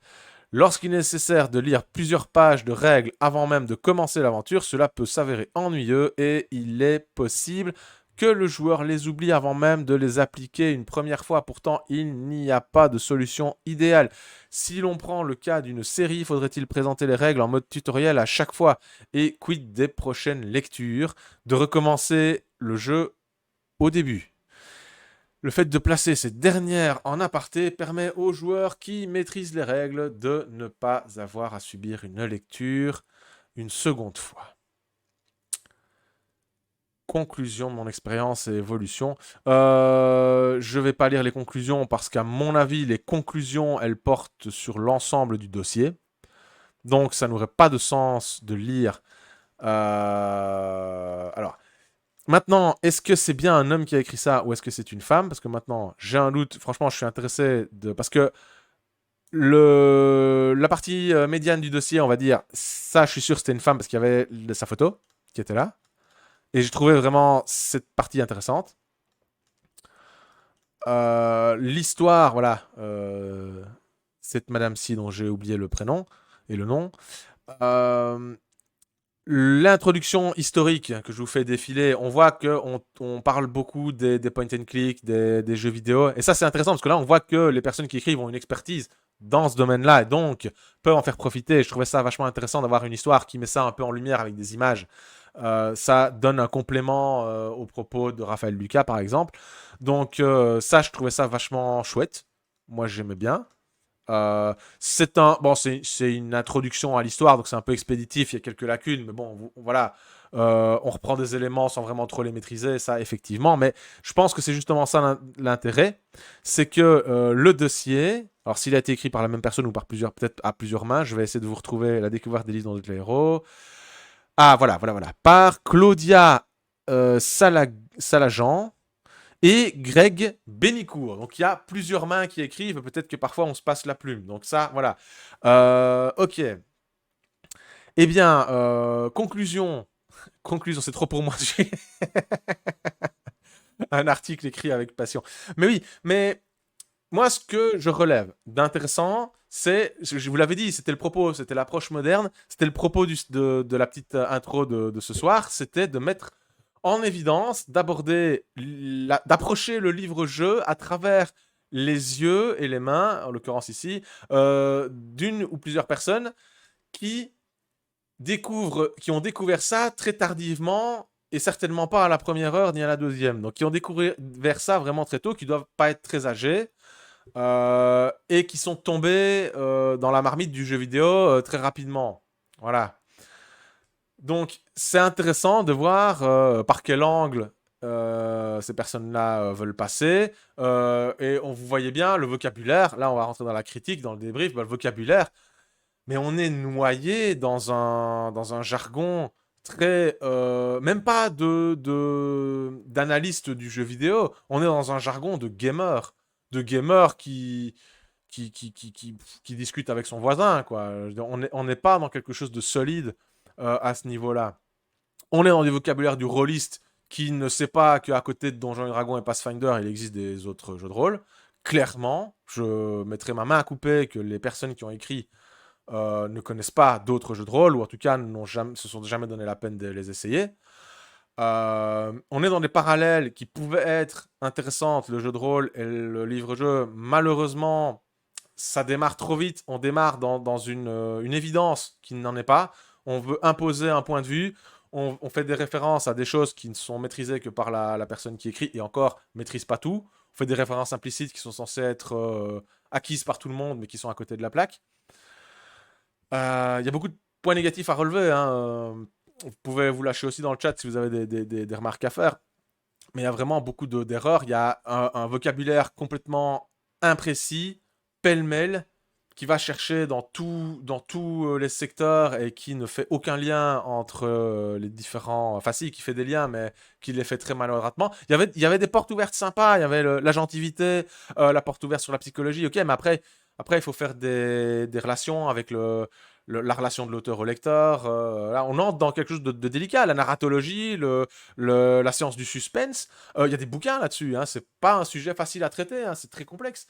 Lorsqu'il est nécessaire de lire plusieurs pages de règles avant même de commencer l'aventure, cela peut s'avérer ennuyeux et il est possible que le joueur les oublie avant même de les appliquer une première fois. Pourtant, il n'y a pas de solution idéale. Si l'on prend le cas d'une série, faudrait-il présenter les règles en mode tutoriel à chaque fois? Et quid des prochaines lectures? De recommencer le jeu au début. Le fait de placer ces dernières en aparté permet aux joueurs qui maîtrisent les règles de ne pas avoir à subir une lecture une seconde fois. Conclusion de mon expérience et évolution. Je vais pas lire les conclusions parce qu'à mon avis, les conclusions, elles portent sur l'ensemble du dossier. Donc, ça n'aurait pas de sens de lire. Alors, maintenant, est-ce que c'est bien un homme qui a écrit ça ou est-ce que c'est une femme? Parce que maintenant, j'ai un doute. Franchement, je suis intéressé parce que La partie médiane du dossier, on va dire, ça, je suis sûr, c'était une femme parce qu'il y avait sa photo qui était là. Et j'ai trouvé vraiment cette partie intéressante. L'histoire, voilà. Cette madame-ci dont j'ai oublié le prénom et le nom. Euh, L'introduction historique que je vous fais défiler, on voit qu'on parle beaucoup des point and click, des jeux vidéo. Et ça, c'est intéressant parce que là, on voit que les personnes qui écrivent ont une expertise dans ce domaine-là et donc peuvent en faire profiter. Je trouvais ça vachement intéressant d'avoir une histoire qui met ça un peu en lumière avec des images. Ça donne un complément aux propos de Raphaël Lucas, par exemple. Donc, ça, je trouvais ça vachement chouette. Moi, j'aimais bien. C'est une introduction à l'histoire, donc c'est un peu expéditif, il y a quelques lacunes, mais bon, voilà. On reprend des éléments sans vraiment trop les maîtriser, ça, effectivement. Mais je pense que c'est justement ça l'intérêt. C'est que le dossier, alors s'il a été écrit par la même personne ou par plusieurs, peut-être à plusieurs mains, je vais essayer de vous retrouver la découverte des livres dans d'autres héros. Ah, voilà. Par Claudia Salajan et Greg Bénicourt. Donc il y a plusieurs mains qui écrivent, peut-être que parfois on se passe la plume. Donc ça, voilà. Ok. Eh bien, conclusion. Conclusion, c'est trop pour moi. J'ai un article écrit avec passion. Mais oui, mais moi, ce que je relève d'intéressant, c'est, je vous l'avais dit, c'était le propos, c'était l'approche moderne, c'était le propos de la petite intro de ce soir, c'était de mettre en évidence, d'approcher le livre-jeu à travers les yeux et les mains, en l'occurrence ici, d'une ou plusieurs personnes qui qui ont découvert ça très tardivement et certainement pas à la première heure ni à la deuxième. Donc, qui ont découvert ça vraiment très tôt, qui doivent pas être très âgés et qui sont tombés dans la marmite du jeu vidéo très rapidement. Voilà. Donc, c'est intéressant de voir par quel angle ces personnes-là veulent passer. Et vous voyez bien le vocabulaire. Là, on va rentrer dans la critique, dans le débrief. Le vocabulaire. Mais on est noyé dans un jargon très. Même pas d'analyste du jeu vidéo. On est dans un jargon de gamer. De gamer qui discute avec son voisin, quoi. On n'est pas dans quelque chose de solide à ce niveau-là. On est dans du vocabulaire du rôliste qui ne sait pas qu'à côté de Donjons et Dragons et Pathfinder, il existe des autres jeux de rôle. Clairement, je mettrai ma main à couper que les personnes qui ont écrit ne connaissent pas d'autres jeux de rôle, ou en tout cas se sont jamais donné la peine de les essayer. On est dans des parallèles qui pouvaient être intéressantes, le jeu de rôle et le livre-jeu. Malheureusement, ça démarre trop vite. On démarre dans une évidence qui n'en est pas. On veut imposer un point de vue. On fait des références à des choses qui ne sont maîtrisées que par la personne qui écrit, et encore, maîtrise pas tout. On fait des références implicites qui sont censées être acquises par tout le monde, mais qui sont à côté de la plaque. Il y a beaucoup de points négatifs à relever, hein. Vous pouvez vous lâcher aussi dans le chat si vous avez des remarques à faire. Mais il y a vraiment beaucoup d'erreurs. Il y a un vocabulaire complètement imprécis, pêle-mêle, qui va chercher dans tous les secteurs et qui ne fait aucun lien entre les différents. Enfin, si, qui fait des liens, mais qui les fait très maladroitement. Il y avait des portes ouvertes sympas. Il y avait la gentilité, la porte ouverte sur la psychologie. Ok, mais après il faut faire des relations avec la relation de l'auteur au lecteur. Là, on entre dans quelque chose de délicat. La narratologie, la science du suspense. Il y a des bouquins là-dessus. Hein. C'est pas un sujet facile à traiter. Hein. C'est très complexe.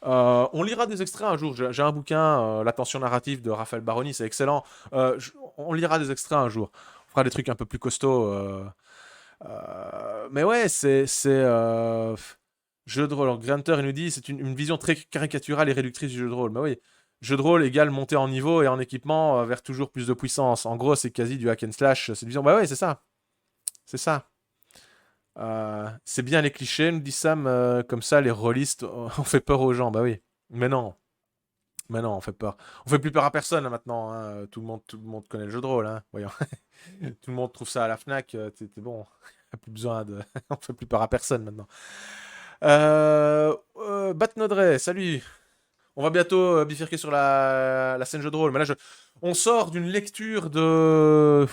On lira des extraits un jour. J'ai un bouquin, L'attention narrative de Raphaël Baroni, c'est excellent. On lira des extraits un jour. On fera des trucs un peu plus costauds. Mais ouais, jeu de rôle. Alors, Grunter, il nous dit c'est une vision très caricaturale et réductrice du jeu de rôle. Mais oui, jeu de rôle égale montée en niveau et en équipement vers toujours plus de puissance. En gros, c'est quasi du hack and slash. C'est une vision. Bah ouais, c'est ça. C'est ça. C'est bien les clichés, nous dit Sam. Comme ça, les rôlistes, on fait peur aux gens. Bah oui. Mais non. Mais non, on fait peur. On fait plus peur à personne hein, maintenant. Hein. Tout le monde connaît le jeu de rôle. Hein. Voyons. Tout le monde trouve ça à la Fnac. T'es bon. Plus besoin de. On fait plus peur à personne maintenant. Batnodray, salut. On va bientôt bifurquer sur la scène jeu de rôle. Mais là, on sort d'une lecture d'un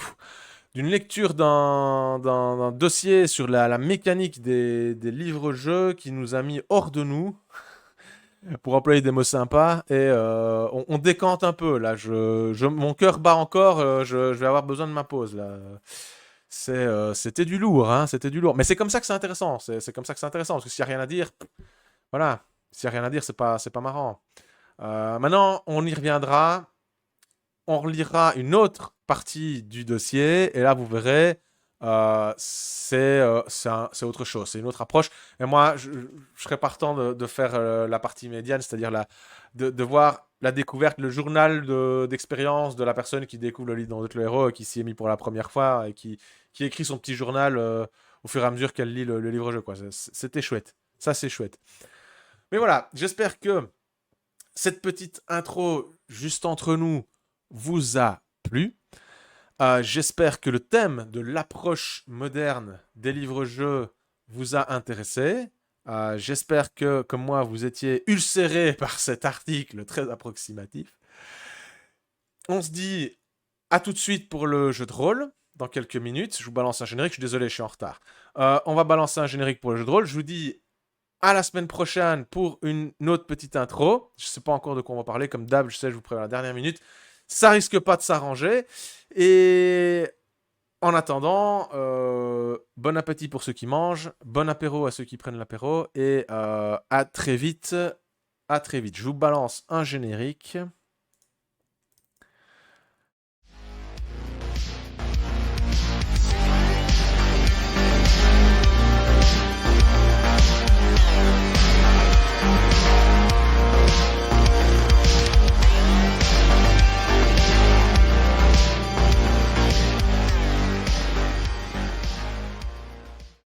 dossier sur la mécanique des livres-jeux qui nous a mis hors de nous. pour employer des mots sympas. Et on décante un peu là. Mon cœur bat encore. Je vais avoir besoin de ma pause là. C'était du lourd, hein, c'était du lourd. Mais c'est comme ça que c'est intéressant. C'est comme ça que c'est intéressant parce que s'il y a rien à dire, voilà. S'il y a rien à dire, c'est pas marrant. Maintenant, on y reviendra. On relira une autre partie du dossier et là, vous verrez. C'est autre chose, c'est une autre approche. Et moi, je serais partant de faire la partie médiane, c'est-à-dire de voir la découverte, le journal d'expérience de la personne qui découvre le livre dans le héros, et qui s'y est mis pour la première fois et qui écrit son petit journal au fur et à mesure qu'elle lit le livre-jeu, quoi. C'était chouette. Ça, c'est chouette. Mais voilà, j'espère que cette petite intro juste entre nous vous a plu. J'espère que le thème de l'approche moderne des livres-jeux vous a intéressé. J'espère que, comme moi, vous étiez ulcéré par cet article très approximatif. On se dit à tout de suite pour le jeu de rôle. Dans quelques minutes, je vous balance un générique. Je suis désolé, je suis en retard. On va balancer un générique pour le jeu de rôle. Je vous dis à la semaine prochaine pour une autre petite intro. Je ne sais pas encore de quoi on va parler. Comme d'hab, je sais, je vous préviens à la dernière minute. Ça risque pas de s'arranger. Et en attendant, bon appétit pour ceux qui mangent, bon apéro à ceux qui prennent l'apéro, et à très vite. À très vite. Je vous balance un générique.